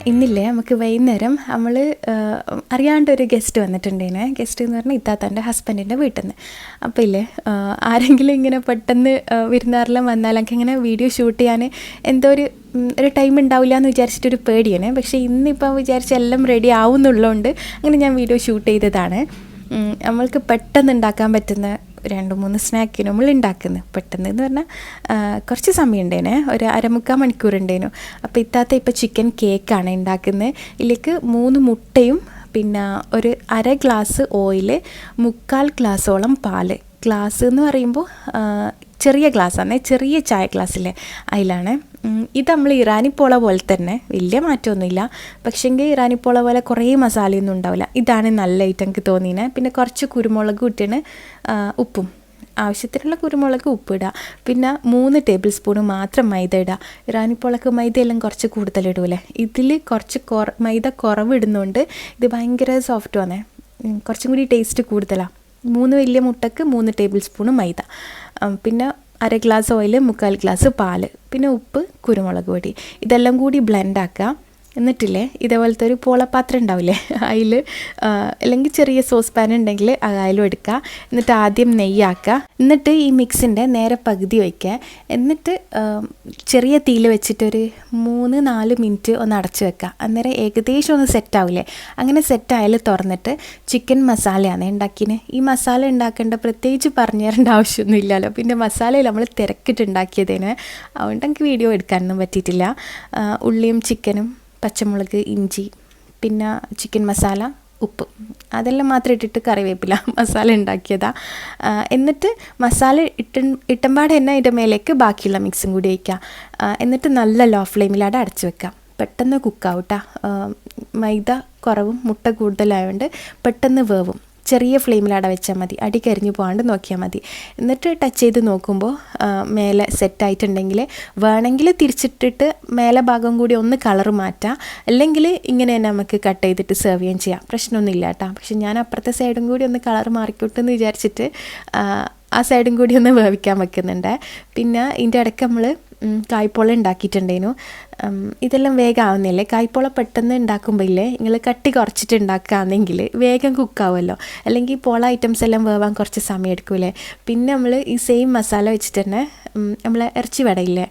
ഇന്നില്ലേ നമുക്ക് വൈകുന്നേരം നമ്മൾ അറിയാണ്ടൊരു ഗസ്റ്റ് വന്നിട്ടുണ്ടേനെ. ഗസ്റ്റ് എന്ന് പറഞ്ഞാൽ ഇത്താത്തൻ്റെ ഹസ്ബൻഡിൻ്റെ വീട്ടിൽ നിന്ന്. അപ്പോൾ ഇല്ലേ ആരെങ്കിലും ഇങ്ങനെ പെട്ടെന്ന് വിരുന്നാരെല്ലാം വന്നാൽ എനിക്ക് ഇങ്ങനെ വീഡിയോ ഷൂട്ട് ചെയ്യാൻ എന്തോ ഒരു ടൈം ഉണ്ടാവില്ല എന്ന് വിചാരിച്ചിട്ടൊരു പേടിയാണ്. പക്ഷേ ഇന്നിപ്പോൾ വിചാരിച്ച് എല്ലാം റെഡി ആവുന്നുള്ളതുകൊണ്ട് അങ്ങനെ ഞാൻ വീഡിയോ ഷൂട്ട് ചെയ്തതാണ്. നമ്മൾക്ക് പെട്ടെന്ന് ഉണ്ടാക്കാൻ പറ്റുന്ന 2-3 സ്നാക്കിന് നമ്മൾ ഉണ്ടാക്കുന്നത്. പെട്ടെന്ന് എന്ന് പറഞ്ഞാൽ കുറച്ച് സമയം ഉണ്ടേനെ, ഒരു 1/4 മണിക്കൂർ ഉണ്ടേനു. അപ്പോൾ ഇത്താത്ത ഇപ്പോൾ ചിക്കൻ കേക്കാണ് ഉണ്ടാക്കുന്നത്. ഇതിലേക്ക് 3 മുട്ടയും പിന്നെ ഒരു 1/2 ഗ്ലാസ് ഓയിൽ, 3/4 ഗ്ലാസോളം പാല്. ഗ്ലാസ് എന്ന് പറയുമ്പോൾ ചെറിയ ഗ്ലാസ്സാണ്, ചെറിയ ചായ ഗ്ലാസ്സില്ലേ അതിലാണ്. ഇത് നമ്മൾ ഇറാനിപ്പോള പോലെ തന്നെ വലിയ മാറ്റമൊന്നുമില്ല. പക്ഷേങ്കിൽ ഇറാനിപ്പോള പോലെ കുറേ മസാലയൊന്നും ഉണ്ടാവില്ല. ഇതാണ് നല്ലതായിട്ട് എനിക്ക് തോന്നിയത്. പിന്നെ കുറച്ച് കുരുമുളക് ഇട്ടിന്, ഉപ്പും ആവശ്യത്തിനുള്ള കുരുമുളക് ഉപ്പ് ഇടുക. പിന്നെ 3 ടേബിൾ സ്പൂൺ മാത്രം മൈദ ഇടുക. ഇറാനിപ്പോളക്ക് മൈദയെല്ലാം കുറച്ച് കൂടുതലിടൂലേ, ഇതിൽ കുറച്ച് മൈദ കുറവ് ഇടുന്നതുകൊണ്ട് ഇത് ഭയങ്കര സോഫ്റ്റുമാണ്, കുറച്ചും കൂടി ടേസ്റ്റ് കൂടുതലാണ്. 3 വലിയ മുട്ടക്ക് 3 ടേബിൾ സ്പൂൺ മൈദ, പിന്നെ 1/2 ഗ്ലാസ് ഓയിൽ, 3/4 ഗ്ലാസ് പാല്, പിന്നെ ഉപ്പ്, കുരുമുളക് പൊടി, ഇതെല്ലാം കൂടി ബ്ലെൻഡ് ആക്കുക. എന്നിട്ടില്ലേ ഇതേപോലത്തെ ഒരു പോളപ്പാത്രം ഉണ്ടാവില്ലേ, അതിൽ അല്ലെങ്കിൽ ചെറിയ സോസ് പാൻ ഉണ്ടെങ്കിൽ അതിലും എടുക്കുക. എന്നിട്ട് ആദ്യം നെയ്യാക്കുക. എന്നിട്ട് ഈ മിക്സിൻ്റെ നേരെ പകുതി വയ്ക്കുക. എന്നിട്ട് ചെറിയ തീയിൽ വെച്ചിട്ടൊരു 3-4 മിനിറ്റ് ഒന്ന് അടച്ച് വെക്കുക. അന്നേരം ഏകദേശം ഒന്ന് സെറ്റാവില്ലേ. അങ്ങനെ സെറ്റായാൽ തുറന്നിട്ട് ചിക്കൻ മസാലയാണ് ഉണ്ടാക്കിയത്. ഈ മസാല ഉണ്ടാക്കേണ്ട പ്രത്യേകിച്ച് പറഞ്ഞു തരേണ്ട ആവശ്യമൊന്നും ഇല്ലല്ലോ. പിന്നെ മസാലയിൽ നമ്മൾ തിരക്കിട്ടുണ്ടാക്കിയതിന്, അതുകൊണ്ട് എനിക്ക് വീഡിയോ എടുക്കാനൊന്നും പറ്റിയിട്ടില്ല. ഉള്ളിയും ചിക്കനും പച്ചമുളക്, ഇഞ്ചി, പിന്നെ ചിക്കൻ മസാല, ഉപ്പ്, അതെല്ലാം മാത്രം ഇട്ടിട്ട് കറിവേപ്പില മസാല ഉണ്ടാക്കിയതാണ്. എന്നിട്ട് മസാല ഇട്ടമ്പാടെ തന്നെ അതിൻ്റെ മേലേക്ക് ബാക്കിയുള്ള മിക്സും കൂടി വയ്ക്കുക. എന്നിട്ട് നല്ല ലോ ഫ്ലെയിമിലാടെ അടച്ച് വെക്കുക. പെട്ടെന്ന് കുക്കാവൂട്ടാ. മൈദ കുറവും മുട്ട കൂടുതലായതുകൊണ്ട് പെട്ടെന്ന് വേവും. ചെറിയ ഫ്ലെയിമിലട വെച്ചാൽ മതി, അടി കരിഞ്ഞു പോകാണ്ട് നോക്കിയാൽ മതി. എന്നിട്ട് ടച്ച് ചെയ്ത് നോക്കുമ്പോൾ മേലെ സെറ്റായിട്ടുണ്ടെങ്കിൽ വേണമെങ്കിൽ തിരിച്ചിട്ടിട്ട് മേലെ ഭാഗം കൂടി ഒന്ന് കളർ മാറ്റാം. അല്ലെങ്കിൽ ഇങ്ങനെ തന്നെ നമുക്ക് കട്ട് ചെയ്തിട്ട് സെർവ് ചെയ്യാൻ ചെയ്യാം, പ്രശ്നമൊന്നുമില്ല കേട്ടോ. പക്ഷെ ഞാൻ അപ്പുറത്തെ സൈഡും കൂടി ഒന്ന് കളർ മാറിക്കോട്ടെന്ന് വിചാരിച്ചിട്ട് ആ സൈഡും കൂടി ഒന്ന് വേവിക്കാൻ വെക്കുന്നുണ്ട്. പിന്നെ ഇതിൻ്റെ ഇടയ്ക്ക് നമ്മൾ കായ്പോള ഉണ്ടാക്കിയിട്ടുണ്ടേനു. ഇതെല്ലാം വേഗം ആവുന്നില്ലേ. കായ്പോള പെട്ടെന്ന് ഉണ്ടാക്കുമ്പോൾ ഇല്ലേ, നിങ്ങൾ കട്ടി കുറച്ചിട്ട് ഉണ്ടാക്കുകയാണെങ്കിൽ വേഗം കുക്കാവുമല്ലോ. അല്ലെങ്കിൽ പോള ഐറ്റംസ് എല്ലാം വേവാൻ കുറച്ച് സമയം എടുക്കൂലേ. പിന്നെ നമ്മൾ ഈ സെയിം മസാല വെച്ചിട്ട് തന്നെ നമ്മൾ ഇറച്ചി വടയില്ലേ,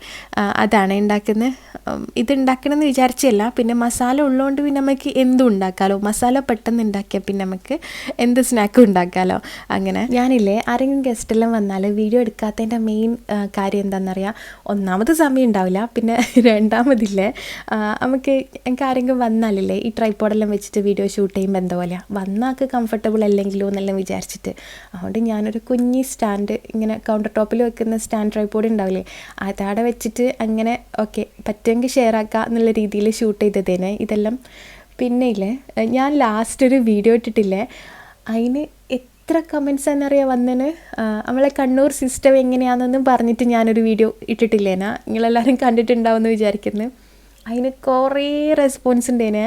അതാണ് ഉണ്ടാക്കുന്നത്. ഇത് ഉണ്ടാക്കണമെന്ന് വിചാരിച്ചല്ല, പിന്നെ മസാല ഉള്ളതുകൊണ്ട് പിന്നെ നമുക്ക് എന്തും ഉണ്ടാക്കാമല്ലോ. മസാല പെട്ടെന്ന് ഉണ്ടാക്കിയാൽ പിന്നെ നമുക്ക് എന്ത് സ്നാക്കും ഉണ്ടാക്കാമല്ലോ. അങ്ങനെ ഞാനില്ലേ ആരെങ്കിലും ഗസ്റ്റെല്ലാം വന്നാൽ വീഡിയോ എടുക്കാത്തതിൻ്റെ മെയിൻ കാര്യം എന്താണെന്നറിയാം. ഒന്നാമത് സമയം ഉണ്ടാവില്ല, പിന്നെ രണ്ടാമതില്ലേ എനിക്ക് ആരെങ്കിലും വന്നാലില്ലേ ഈ ട്രൈപ്പോഡെല്ലാം വെച്ചിട്ട് വീഡിയോ ഷൂട്ട് ചെയ്യുമ്പോൾ എന്താ പോലെ വന്നാൾക്ക് കംഫർട്ടബിൾ അല്ലെങ്കിലോ എന്നെല്ലാം വിചാരിച്ചിട്ട്, അതുകൊണ്ട് ഞാനൊരു കുഞ്ഞി സ്റ്റാൻഡ് ഇങ്ങനെ കൗണ്ടർ ടോപ്പിൽ വെക്കുന്ന സ്റ്റാൻഡ് ട്രൈപ്പോഡ് ഉണ്ടാവില്ലേ, അതവിടെ വെച്ചിട്ട് അങ്ങനെ ഓക്കെ പറ്റുമെങ്കിൽ ഷെയർ ആക്കുക എന്നുള്ള രീതിയിൽ ഷൂട്ട് ചെയ്തതേനെ ഇതെല്ലാം. പിന്നെ ഇല്ലേ ഞാൻ ലാസ്റ്റ് ഒരു വീഡിയോ ഇട്ടിട്ടില്ലേ, അതിന് എത്ര കമൻറ്റ്സ് എന്നറിയാൻ വന്നതിന്. നമ്മളെ കണ്ണൂർ സിസ്റ്റം എങ്ങനെയാണെന്നൊന്നും പറഞ്ഞിട്ട് ഞാനൊരു വീഡിയോ ഇട്ടിട്ടില്ലേനാ, നിങ്ങളെല്ലാവരും കണ്ടിട്ടുണ്ടാവുമെന്ന് വിചാരിക്കുന്നു. അതിന് കുറേ റെസ്പോൺസ് ഉണ്ടേനെ.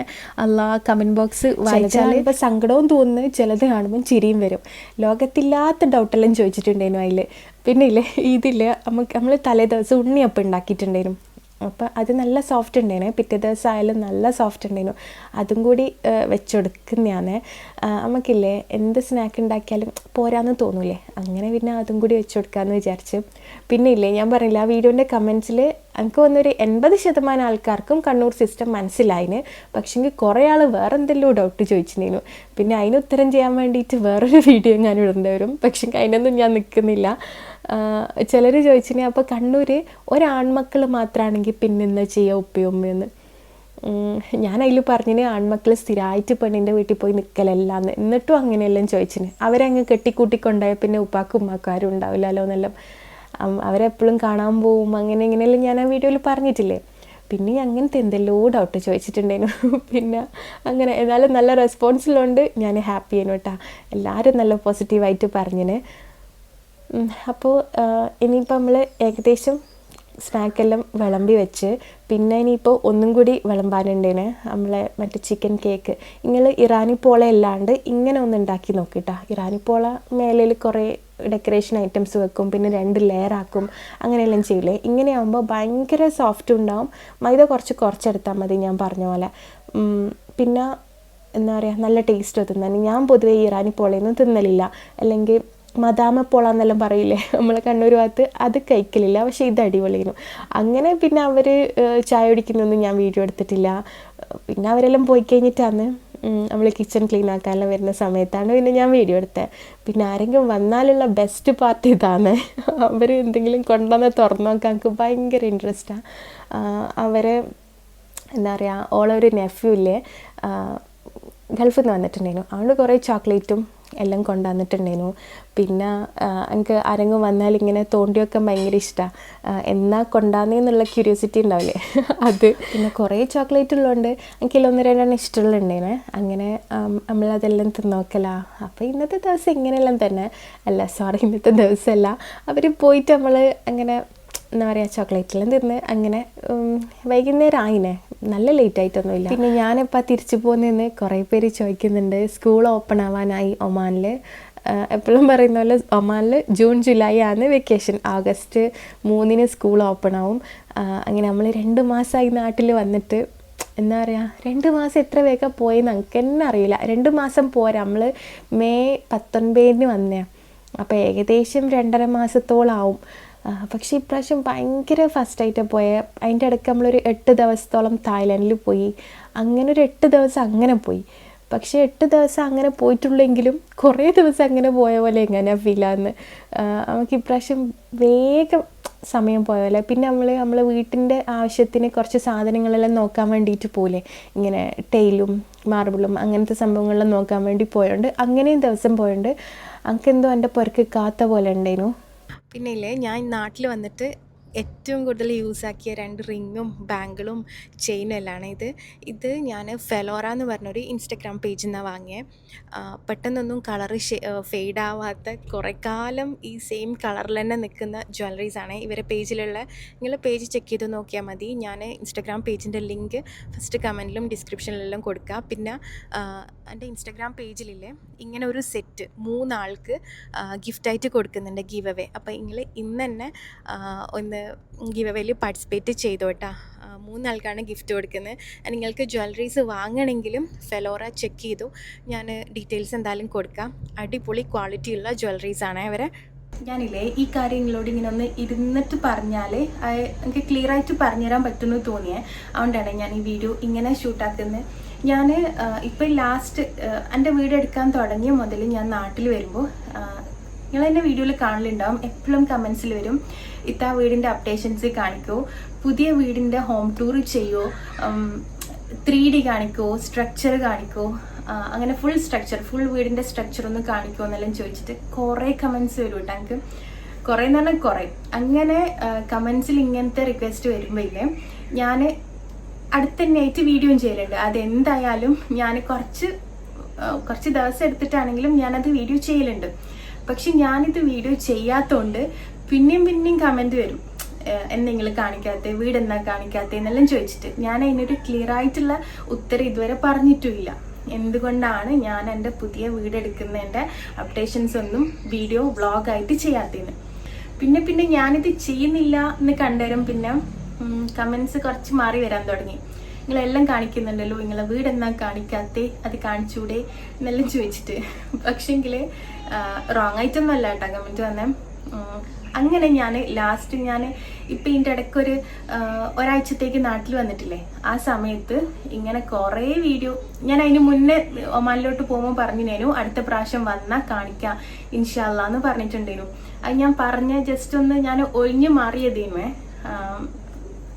കമൻറ്റ് ബോക്സ് വായിച്ചാൽ ഇപ്പോൾ സങ്കടവും തോന്നുന്നു, ചിലത് കാണുമ്പം ചിരിയും വരും. ലോകത്തില്ലാത്ത ഡൗട്ടെല്ലാം ചോദിച്ചിട്ടുണ്ടേനു അതിൽ. പിന്നെ ഇല്ലേ ഇതില്ലേ നമ്മൾ തലേ ദിവസം ഉണ്ണിയപ്പം ഉണ്ടാക്കിയിട്ടുണ്ടേനു. അപ്പോൾ അത് നല്ല സോഫ്റ്റ് ഉണ്ടായിരുന്നു. പിറ്റേ ദിവസം ആയാലും നല്ല സോഫ്റ്റ് ഉണ്ടായിരുന്നു. അതും കൂടി വെച്ചുകൊടുക്കുന്നതാണ്. നമുക്കില്ലേ എന്ത് സ്നാക്ക് ഉണ്ടാക്കിയാലും പോരാന്ന് തോന്നൂലേ, അങ്ങനെ പിന്നെ അതും കൂടി വെച്ച് കൊടുക്കാമെന്ന് വിചാരിച്ചു. പിന്നെ ഇല്ലേ ഞാൻ പറഞ്ഞില്ല, ആ വീഡിയോൻ്റെ കമൻസിൽ എനിക്ക് വന്നൊരു 80% ആൾക്കാർക്കും കണ്ണൂർ സിസ്റ്റം മനസ്സിലായിന്. പക്ഷെങ്കിൽ കുറേ ആൾ വേറെ എന്തെല്ലോ ഡൗട്ട് ചോദിച്ചിരുന്നു. പിന്നെ അതിന് ഉത്തരം ചെയ്യാൻ വേണ്ടിയിട്ട് വേറൊരു വീഡിയോ ഞാൻ ഇടേണ്ടി വരും. പക്ഷേ അതിനൊന്നും ഞാൻ നിൽക്കുന്നില്ല. ചിലർ ചോദിച്ചിന് അപ്പോൾ കണ്ണൂർ ഒരാൺമക്കൾ മാത്രമാണെങ്കിൽ പിന്നെ എന്താ ചെയ്യുക ഉപ്പയുമ്മയെന്ന്. ഞാൻ അതിൽ പറഞ്ഞിന് ആൺമക്കൾ സ്ഥിരമായിട്ട് പെണ്ണിൻ്റെ വീട്ടിൽ പോയി നിൽക്കലല്ലാന്ന്. എന്നിട്ടും അങ്ങനെയെല്ലാം ചോദിച്ചിന്. അവരങ്ങ് കെട്ടിക്കൂട്ടിക്കൊണ്ടായ പിന്നെ ഉപ്പാക്കും ഉമ്മാക്കും ആരും ഉണ്ടാവില്ലല്ലോ എന്നെല്ലാം. അവരെപ്പോഴും കാണാൻ പോവും, അങ്ങനെ ഇങ്ങനെയെല്ലാം ഞാൻ ആ വീഡിയോയിൽ പറഞ്ഞിട്ടില്ലേ. പിന്നെ അങ്ങനത്തെ എന്തെല്ലോ ഡൗട്ട് ചോദിച്ചിട്ടുണ്ടായിരുന്നു. പിന്നെ അങ്ങനെ എന്നാലും നല്ല റെസ്പോൺസിലുണ്ട്, ഞാൻ ഹാപ്പി ആയിരുന്നു കേട്ടോ. എല്ലാവരും നല്ല പോസിറ്റീവായിട്ട് പറഞ്ഞിന്. അപ്പോൾ ഇനിയിപ്പോൾ നമ്മൾ ഏകദേശം സ്നാക്കെല്ലാം വിളമ്പി വെച്ച് പിന്നെ ഇനിയിപ്പോൾ ഒന്നും കൂടി വിളമ്പാനുണ്ടേന് നമ്മളെ മറ്റേ ചിക്കൻ കേക്ക്. നിങ്ങൾ ഇറാനി പോള അല്ലാണ്ട് ഇങ്ങനെ ഒന്ന് ഉണ്ടാക്കി നോക്കിട്ടാ. ഇറാനി പോള മേലിൽ കുറേ ഡെക്കറേഷൻ ഐറ്റംസ് വെക്കും, പിന്നെ 2 ലെയർ ആക്കും, അങ്ങനെയെല്ലാം ചെയ്യില്ലേ. ഇങ്ങനെയാകുമ്പോൾ ഭയങ്കര സോഫ്റ്റ് ഉണ്ടാവും. മൈദ കുറച്ചെടുത്താൽ മതി ഞാൻ പറഞ്ഞ പോലെ. പിന്നെ എന്താ പറയുക, നല്ല ടേസ്റ്റ് തിന്നാൻ. ഞാൻ പൊതുവേ ഇറാനി പോളയൊന്നും തിന്നലില്ല, അല്ലെങ്കിൽ മദാമ പോള എന്നെല്ലാം പറയില്ലേ നമ്മൾ കണ്ണൂർ ഭാഗത്ത്, അത് കഴിക്കലില്ല. പക്ഷേ ഇത് അടിപൊളിയായിരുന്നു. അങ്ങനെ പിന്നെ അവർ ചായ കുടിക്കുന്നൊന്നും ഞാൻ വീഡിയോ എടുത്തിട്ടില്ല. പിന്നെ അവരെല്ലാം പോയി കഴിഞ്ഞിട്ടാണ് നമ്മൾ കിച്ചൺ ക്ലീൻ ആക്കാനെല്ലാം വരുന്ന സമയത്താണ് പിന്നെ ഞാൻ വീഡിയോ എടുത്തത്. പിന്നെ ആരെങ്കിലും വന്നാലുള്ള ബെസ്റ്റ് പാർട്ട് ഇതാണ്. അവർ എന്തെങ്കിലും കൊണ്ടുവന്ന് തുറന്നു നോക്കാൻ എനിക്ക് ഭയങ്കര ഇൻട്രസ്റ്റാണ്. അവരെ എന്താ പറയുക, ഓളൊരു നെഫ്യൂ ഇല്ലേ, ഗൾഫിൽ നിന്ന് വന്നിട്ടുണ്ടായിരുന്നു. അതുകൊണ്ട് കുറേ ചോക്ലേറ്റും എല്ലാം കൊണ്ടുവന്നിട്ടുണ്ടായിരുന്നു. പിന്നെ എനിക്ക് ആരെങ്കിലും വന്നാൽ ഇങ്ങനെ തോണ്ടി വെക്കാൻ ഭയങ്കര ഇഷ്ടമാണ്. എന്നാ കൊണ്ടുവന്നേന്നുള്ള ക്യൂരിയോസിറ്റി ഉണ്ടാവില്ലേ, അത്. പിന്നെ കുറേ ചോക്ലേറ്റ് ഉള്ളതുകൊണ്ട് എനിക്ക് 1-2 ഇഷ്ടമുള്ളുണ്ടായിരുന്നേ. അങ്ങനെ നമ്മളതെല്ലാം തിന്നോക്കലാ. അപ്പോൾ ഇന്നത്തെ ദിവസം ഇങ്ങനെയെല്ലാം തന്നെ ഇന്നത്തെ ദിവസമല്ല, അവർ പോയിട്ട് നമ്മൾ അങ്ങനെ എന്താ പറയുക ചോക്ലേറ്റെല്ലാം തിന്ന് അങ്ങനെ വൈകുന്നേരം ആയിനെ, നല്ല ലേറ്റ് ആയിട്ടൊന്നുമില്ല. പിന്നെ ഞാനിപ്പോൾ തിരിച്ചു പോകുന്നതെന്ന് കുറേ പേര് ചോദിക്കുന്നുണ്ട്. സ്കൂൾ ഓപ്പൺ ആവാനായി ഒമാനിൽ. എപ്പോഴും പറയുന്ന പോലെ ഒമാനിൽ ജൂൺ ജൂലൈ ആണ് വെക്കേഷൻ. ആഗസ്റ്റ് 3 സ്കൂൾ ഓപ്പൺ ആവും. അങ്ങനെ നമ്മൾ 2 മാസമായി നാട്ടിൽ വന്നിട്ട്. എന്താ പറയുക, 2 മാസം എത്ര വേഗം പോയെന്ന് എനിക്ക് തന്നെ അറിയില്ല. 2 മാസം പോരാ, നമ്മൾ മെയ് 19 വന്നേ, അപ്പോൾ ഏകദേശം 2.5 മാസത്തോളം ആവും. പക്ഷേ ഇപ്രാവശ്യം ഭയങ്കര ഫസ്റ്റായിട്ട് പോയത്. അതിൻ്റെ ഇടയ്ക്ക് നമ്മളൊരു 8 ദിവസത്തോളം തായ്ലാൻഡിൽ പോയി. അങ്ങനെ ഒരു 8 ദിവസം അങ്ങനെ പോയി. പക്ഷേ 8 ദിവസം അങ്ങനെ പോയിട്ടുള്ളെങ്കിലും കുറേ ദിവസം അങ്ങനെ പോയ പോലെ എങ്ങനെയാണ് ഫീലാന്ന്. നമുക്ക് ഇപ്രാവശ്യം വേഗം സമയം പോയ പോലെ. പിന്നെ നമ്മൾ വീട്ടിൻ്റെ ആവശ്യത്തിന് കുറച്ച് സാധനങ്ങളെല്ലാം നോക്കാൻ വേണ്ടിയിട്ട് പോലെ, ഇങ്ങനെ ടൈലും മാർബിളും അങ്ങനത്തെ സംഭവങ്ങളെല്ലാം നോക്കാൻ വേണ്ടി പോയതുകൊണ്ട് അങ്ങനെയും ദിവസം പോയതുകൊണ്ട് എനിക്കെന്തോ എൻ്റെ പുറക്ക് കാത്ത പോലെ ഉണ്ടായിരുന്നു. പിന്നെ ഇല്ലേ, ഞാൻ നാട്ടിൽ വന്നിട്ട് ഏറ്റവും കൂടുതൽ യൂസാക്കിയ 2 റിങ്ങും ബാങ്കിളും ചെയിനും എല്ലാമാണ് ഇത് ഞാൻ ഫെലോറ എന്ന് പറഞ്ഞൊരു ഇൻസ്റ്റഗ്രാം പേജിൽ നിന്നാണ് വാങ്ങിയത്. പെട്ടെന്നൊന്നും കളറ് ഫെയ്ഡാവാത്ത കുറേ കാലം ഈ സെയിം കളറിൽ തന്നെ നിൽക്കുന്ന ജ്വല്ലറീസാണ് ഇവരെ പേജിലുള്ള. നിങ്ങൾ പേജ് ചെക്ക് ചെയ്ത് നോക്കിയാൽ മതി. ഞാൻ ഇൻസ്റ്റഗ്രാം പേജിൻ്റെ ലിങ്ക് ഫസ്റ്റ് കമൻറ്റിലും ഡിസ്ക്രിപ്ഷനിലെല്ലാം കൊടുക്കുക. പിന്നെ എൻ്റെ ഇൻസ്റ്റഗ്രാം പേജിലില്ലേ ഇങ്ങനെ ഒരു സെറ്റ് 3 ആൾക്ക് ഗിഫ്റ്റായിട്ട് കൊടുക്കുന്നുണ്ട്, ഗീവ് അവേ. അപ്പോൾ നിങ്ങൾ ഇന്ന് തന്നെ ഒന്ന് ഗിവ് അവേയിൽ പാർട്ടിസിപ്പേറ്റ് ചെയ്തോട്ടാ. 3 ആൾക്കാണ് ഗിഫ്റ്റ് കൊടുക്കുന്നത്. നിങ്ങൾക്ക് ജ്വല്ലറീസ് വാങ്ങണമെങ്കിലും ഫെലോറ ചെക്ക് ചെയ്തു, ഞാൻ ഡീറ്റെയിൽസ് എന്തായാലും കൊടുക്കാം. അടിപൊളി ക്വാളിറ്റിയുള്ള ജ്വല്ലറീസാണ് അവരെ. ഞാനില്ലേ ഈ കാര്യങ്ങളോട് ഇങ്ങനെ ഒന്ന് ഇരുന്നിട്ട് പറഞ്ഞാൽ എനിക്ക് ക്ലിയർ ആയിട്ട് പറഞ്ഞുതരാൻ പറ്റുമെന്ന് തോന്നിയത്. അതുകൊണ്ടാണ് ഞാൻ ഈ വീഡിയോ ഇങ്ങനെ ഷൂട്ടാക്കുന്നത്. ഞാൻ ഇപ്പോൾ ലാസ്റ്റ് എൻ്റെ വീഡിയോ എടുക്കാൻ തുടങ്ങിയ മുതൽ ഞാൻ നാട്ടിൽ വരുമ്പോൾ നിങ്ങൾ എൻ്റെ വീഡിയോയിൽ കാണലുണ്ടാവും. എപ്പോഴും കമൻസിൽ വരും, ഇത്ത വീടിൻ്റെ അപ്ഡേഷൻസ് കാണിക്കോ, പുതിയ വീടിൻ്റെ ഹോം ടൂർ ചെയ്യോ, 3D കാണിക്കോ, സ്ട്രക്ചർ കാണിക്കോ, അങ്ങനെ ഫുൾ വീടിൻ്റെ സ്ട്രക്ചർ ഒന്ന് കാണിക്കോ എന്നെല്ലാം ചോദിച്ചിട്ട് കുറേ കമൻസ് വരും കേട്ടോ. എനിക്ക് കുറേ എന്ന് പറഞ്ഞാൽ കുറേ. അങ്ങനെ കമൻസിൽ ഇങ്ങനത്തെ റിക്വസ്റ്റ് വരുമ്പോൾ ഇല്ലേ ഞാൻ അടുത്ത തന്നെയായിട്ട് വീഡിയോയും ചെയ്യലുണ്ട്. അതെന്തായാലും ഞാൻ കുറച്ച് ദിവസം എടുത്തിട്ടാണെങ്കിലും ഞാനത് വീഡിയോ ചെയ്യലുണ്ട്. പക്ഷെ ഞാനിത് വീഡിയോ ചെയ്യാത്തതുകൊണ്ട് പിന്നെയും കമൻറ്റ് വരും, എന്തെങ്കിലും കാണിക്കാത്ത വീട് എന്നാ കാണിക്കാത്ത എന്നെല്ലാം ചോദിച്ചിട്ട്. ഞാൻ അതിനൊരു ക്ലിയർ ആയിട്ടുള്ള ഉത്തരം ഇതുവരെ പറഞ്ഞിട്ടുമില്ല. എന്തുകൊണ്ടാണ് ഞാൻ എൻ്റെ പുതിയ വീട് എടുക്കുന്നതിൻ്റെ അപ്ഡേഷൻസ് ഒന്നും വീഡിയോ വ്ളോഗായിട്ട് ചെയ്യാത്തതിന്. പിന്നെ ഞാനിത് ചെയ്യുന്നില്ല എന്ന് കണ്ടുവരും. പിന്നെ കമൻസ് കുറച്ച് മാറി വരാൻ തുടങ്ങി. നിങ്ങളെല്ലാം കാണിക്കുന്നുണ്ടല്ലോ, നിങ്ങളെ വീട് എന്നാ കാണിക്കാത്തേ, അത് കാണിച്ചൂടെ എന്നെല്ലാം ചോദിച്ചിട്ട്. പക്ഷെങ്കിൽ റോങ് ആയിട്ടൊന്നും അല്ല കേട്ടോ കമൻറ്റ് വന്നേ. അങ്ങനെ ഞാൻ ലാസ്റ്റ് ഇപ്പം ഇതിൻ്റെ ഇടയ്ക്കൊരു ഒരാഴ്ചത്തേക്ക് നാട്ടിൽ വന്നിട്ടില്ലേ, ആ സമയത്ത് ഇങ്ങനെ കുറേ വീഡിയോ ഞാൻ അതിന് മുന്നേ ഒമാനിലോട്ട് പോകുമ്പോൾ പറഞ്ഞിരുന്നു അടുത്ത പ്രാവശ്യം വന്നാൽ കാണിക്കാം ഇൻഷാ അല്ലാ എന്ന് പറഞ്ഞിട്ടുണ്ടായിരുന്നു. അത് ഞാൻ പറഞ്ഞ ജസ്റ്റ് ഒന്ന് ഞാൻ ഒഴിഞ്ഞു മാറിയതേമേ.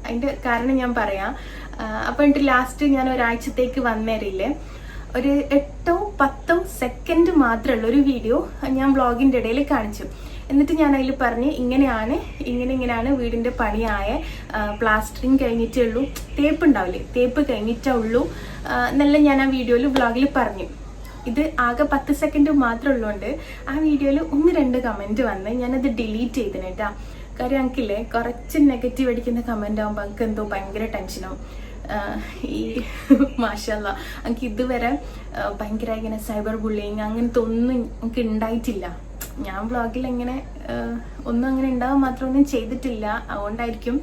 അതിൻ്റെ കാരണം ഞാൻ പറയാം. അപ്പോൾ എന്നിട്ട് ലാസ്റ്റ് ഞാൻ ഒരാഴ്ചത്തേക്ക് വന്നേരില്ലേ, ഒരു 8-10 സെക്കൻഡ് മാത്രമുള്ള ഒരു വീഡിയോ ഞാൻ വ്ളോഗിൻ്റെ ഇടയിൽ കാണിച്ചു. എന്നിട്ട് ഞാൻ അതിൽ പറഞ്ഞ് ഇങ്ങനെയാണ് വീടിൻ്റെ പണിയായ, പ്ലാസ്റ്ററിങ് കഴിഞ്ഞിട്ടേ ഉള്ളൂ, തേപ്പ് ഉണ്ടാവില്ലേ, തേപ്പ് കഴിഞ്ഞിട്ടേ ഉള്ളൂ എന്നെല്ലാം ഞാൻ ആ വീഡിയോയിൽ വ്ളോഗിൽ പറഞ്ഞു. ഇത് ആകെ 10 സെക്കൻഡ് മാത്രം ഉള്ളതുകൊണ്ട് ആ വീഡിയോയിൽ 1-2 കമൻറ്റ് വന്ന് ഞാനത് ഡിലീറ്റ് ചെയ്തിന് കേട്ടോ. കാര്യം എനിക്കില്ലേ കുറച്ച് നെഗറ്റീവ് അടിക്കുന്ന കമൻ്റ് ആകുമ്പോൾ എനിക്ക് എന്തോ ഭയങ്കര ടെൻഷനാവും. ഈ മാഷല്ല എനിക്ക് ഇതുവരെ ഭയങ്കര ഇങ്ങനെ സൈബർ ബുള്ളിങ് അങ്ങനത്തെ ഒന്നും എനിക്ക് ഉണ്ടായിട്ടില്ല. ഞാൻ വ്ളോഗിൽ എങ്ങനെ ഒന്നും അങ്ങനെ ഉണ്ടാവാൻ മാത്രമൊന്നും ചെയ്തിട്ടില്ല. അതുകൊണ്ടായിരിക്കും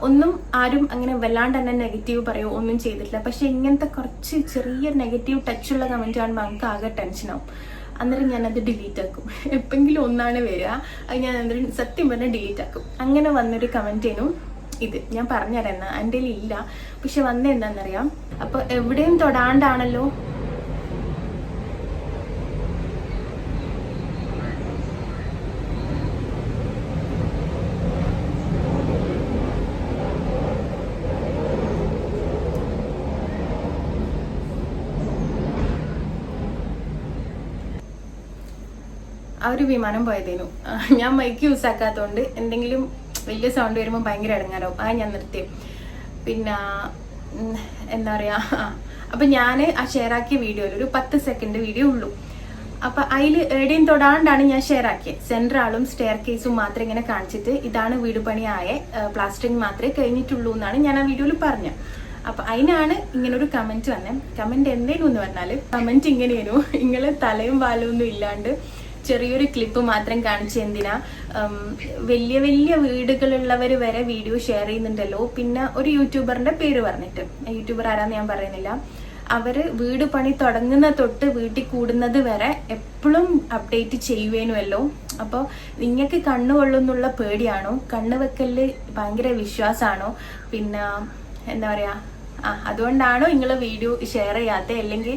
ഒന്നും ആരും അങ്ങനെ വല്ലാണ്ട് തന്നെ നെഗറ്റീവ് പറയുമോ ഒന്നും ചെയ്തിട്ടില്ല. പക്ഷെ ഇങ്ങനത്തെ കുറച്ച് ചെറിയ നെഗറ്റീവ് ടച്ചുള്ള കമൻറ്റ് കാണുമ്പോൾ നമുക്ക് ആകെ ടെൻഷനാവും. അന്നേരം ഞാനത് ഡിലീറ്റ് ആക്കും. എപ്പെങ്കിലും ഒന്നാണ് വരിക, അത് ഞാൻ അന്നേരം സത്യം പറഞ്ഞാൽ ഡിലീറ്റ് ആക്കും. അങ്ങനെ വന്നൊരു കമൻറ്റേനു ഇത്. ഞാൻ പറഞ്ഞുതരാം എന്നാ, എൻ്റെ ഇല്ല, പക്ഷെ വന്നത് എന്താണെന്നറിയാം. അപ്പോൾ എവിടെയും തൊടാണ്ടാണല്ലോ ആ ഒരു വിമാനം പോയതേനു. ഞാൻ മൈക്ക് യൂസ് ആക്കാത്തതുകൊണ്ട് എന്തെങ്കിലും വലിയ സൗണ്ട് വരുമ്പോൾ ഭയങ്കര ഇടങ്ങാറാവും. ആ ഞാൻ നിർത്തി. പിന്നെ എന്താ പറയുക, അപ്പം ഞാൻ ആ ഷെയർ ആക്കിയ വീഡിയോയിൽ ഒരു 10 സെക്കൻഡ് വീഡിയോ ഉള്ളൂ. അപ്പം അതിൽ എവിടെയും തൊടാണ്ടാണ് ഞാൻ ഷെയർ ആക്കിയത്. സെൻട്രാളും സ്റ്റെയർ കേസും മാത്രം ഇങ്ങനെ കാണിച്ചിട്ട് ഇതാണ് വീട് പണിയായ, പ്ലാസ്റ്ററിങ് മാത്രമേ കഴിഞ്ഞിട്ടുള്ളൂ എന്നാണ് ഞാൻ ആ വീഡിയോയിൽ പറഞ്ഞത്. അപ്പം അതിനാണ് ഇങ്ങനൊരു കമൻറ്റ് വന്നത്. കമൻറ്റ് എന്തേലും എന്ന് പറഞ്ഞാൽ കമൻറ്റ് ഇങ്ങനെയായിരുന്നു, നിങ്ങൾ തലയും പാലും ഒന്നും ഇല്ലാണ്ട് ചെറിയൊരു ക്ലിപ്പ് മാത്രം കാണിച്ച് എന്തിനാ, വലിയ വലിയ വീടുകളുള്ളവർ വരെ വീഡിയോ ഷെയർ ചെയ്യുന്നുണ്ടല്ലോ. പിന്നെ ഒരു യൂട്യൂബറിന്റെ പേര് പറഞ്ഞിട്ട്, യൂട്യൂബർ ആരാന്ന് ഞാൻ പറയുന്നില്ല, അവര് വീട് പണി തുടങ്ങുന്ന തൊട്ട് വീട്ടിൽ കൂടുന്നത് വരെ എപ്പോഴും അപ്ഡേറ്റ് ചെയ്യുവേനുമല്ലോ. അപ്പോൾ നിങ്ങൾക്ക് കണ്ണു കൊള്ളുന്നുള്ള പേടിയാണോ, കണ്ണ് വെക്കല് ഭയങ്കര വിശ്വാസമാണോ, പിന്നെ എന്താ പറയാ, അതുകൊണ്ടാണോ നിങ്ങൾ വീഡിയോ ഷെയർ ചെയ്യാത്തത്, അല്ലെങ്കിൽ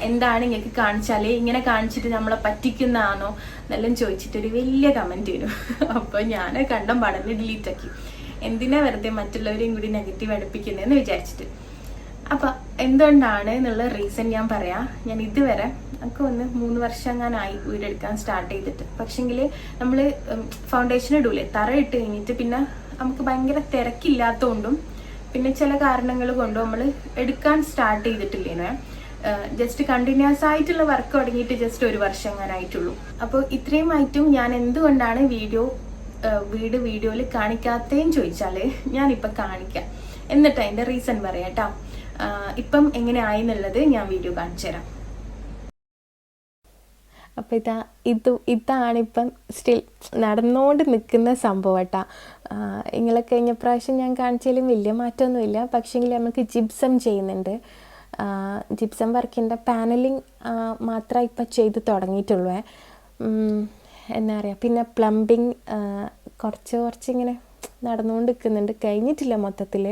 എന്താണ് നിങ്ങൾക്ക് കാണിച്ചാലേ ഇങ്ങനെ കാണിച്ചിട്ട് നമ്മളെ പറ്റിക്കുന്നതാണോ എന്നെല്ലാം ചോദിച്ചിട്ടൊരു വലിയ കമൻറ്റ് വരും. അപ്പോൾ ഞാൻ കണ്ടം പടന്ന് ഡിലീറ്റ് ആക്കി. എന്തിനാ വെറുതെ മറ്റുള്ളവരെയും കൂടി നെഗറ്റീവ് അടുപ്പിക്കുന്നതെന്ന് വിചാരിച്ചിട്ട്. അപ്പം എന്തുകൊണ്ടാണ് എന്നുള്ള റീസൺ ഞാൻ പറയാം. ഞാൻ ഇതുവരെ ഒക്കെ 3 വർഷം എങ്ങാനായി വീടെടുക്കാൻ സ്റ്റാർട്ട് ചെയ്തിട്ട്. പക്ഷെങ്കിൽ നമ്മൾ ഫൗണ്ടേഷൻ ഇടൂലേ, തറ ഇട്ട് കഴിഞ്ഞിട്ട് പിന്നെ നമുക്ക് ഭയങ്കര തിരക്കില്ലാത്തതുകൊണ്ടും പിന്നെ ചില കാരണങ്ങൾ കൊണ്ടും നമ്മൾ എടുക്കാൻ സ്റ്റാർട്ട് ചെയ്തിട്ടില്ലേനെ. ജസ്റ്റ് കണ്ടിന്യൂസ് ആയിട്ടുള്ള വർക്ക് തുടങ്ങിയിട്ട് ജസ്റ്റ് 1 വർഷം എങ്ങാനായിട്ടുള്ളൂ. അപ്പോൾ ഇത്രയും ആയിട്ടും ഞാൻ എന്തുകൊണ്ടാണ് വീഡിയോയിൽ കാണിക്കാത്തതെന്ന് ചോദിച്ചാൽ ഞാനിപ്പം കാണിക്കാം. എന്നിട്ട് അതിൻ്റെ റീസൺ പറയാം കേട്ടോ. ഇപ്പം എങ്ങനെ ആയെന്നുള്ളത് ഞാൻ വീഡിയോ കാണിച്ചു തരാം. അപ്പോൾ ഇതാണിപ്പം സ്റ്റിൽ നടന്നുകൊണ്ട് നിൽക്കുന്ന സംഭവം കേട്ടോ. ഇങ്ങളെ കഴിഞ്ഞ പ്രാവശ്യം ഞാൻ കാണിച്ചാലും വലിയ മാറ്റമൊന്നുമില്ല. പക്ഷേങ്കിൽ നമുക്ക് ജിപ്സം ചെയ്യുന്നുണ്ട്. ജിപ്സം വർക്കിൻ്റെ പാനലിങ് മാത്രമേ ഇപ്പം ചെയ്ത് തുടങ്ങിയിട്ടുള്ളൂ. എന്താ പറയുക, പിന്നെ പ്ലംബിങ് കുറച്ച് ഇങ്ങനെ നടന്നുകൊണ്ട് നിൽക്കുന്നുണ്ട്, കഴിഞ്ഞിട്ടില്ല മൊത്തത്തിൽ.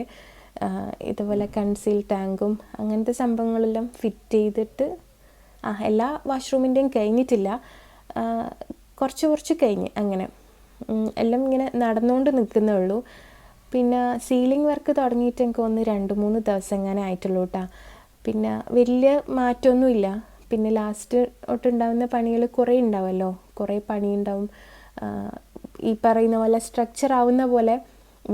ഇതുപോലെ കൺസീൽ ടാങ്കും അങ്ങനത്തെ സംഭവങ്ങളെല്ലാം ഫിറ്റ് ചെയ്തിട്ട് എല്ലാ വാഷ്റൂമിൻ്റെയും കഴിഞ്ഞിട്ടില്ല, കുറച്ച് കഴിഞ്ഞ് അങ്ങനെ എല്ലാം ഇങ്ങനെ നടന്നുകൊണ്ട് നിൽക്കുന്നേ ഉള്ളൂ. പിന്നെ സീലിംഗ് വർക്ക് തുടങ്ങിയിട്ട് എനിക്ക് ഒന്ന് 2-3 ദിവസം എങ്ങനെ ആയിട്ടുള്ളൂ കേട്ടോ. പിന്നെ വലിയ മാറ്റമൊന്നുമില്ല. പിന്നെ ലാസ്റ്റ് തൊട്ടുണ്ടാകുന്ന പണികൾ കുറേ ഉണ്ടാവുമല്ലോ, കുറേ പണിയുണ്ടാവും. ഈ പറയുന്ന പോലെ സ്ട്രക്ചർ ആവുന്ന പോലെ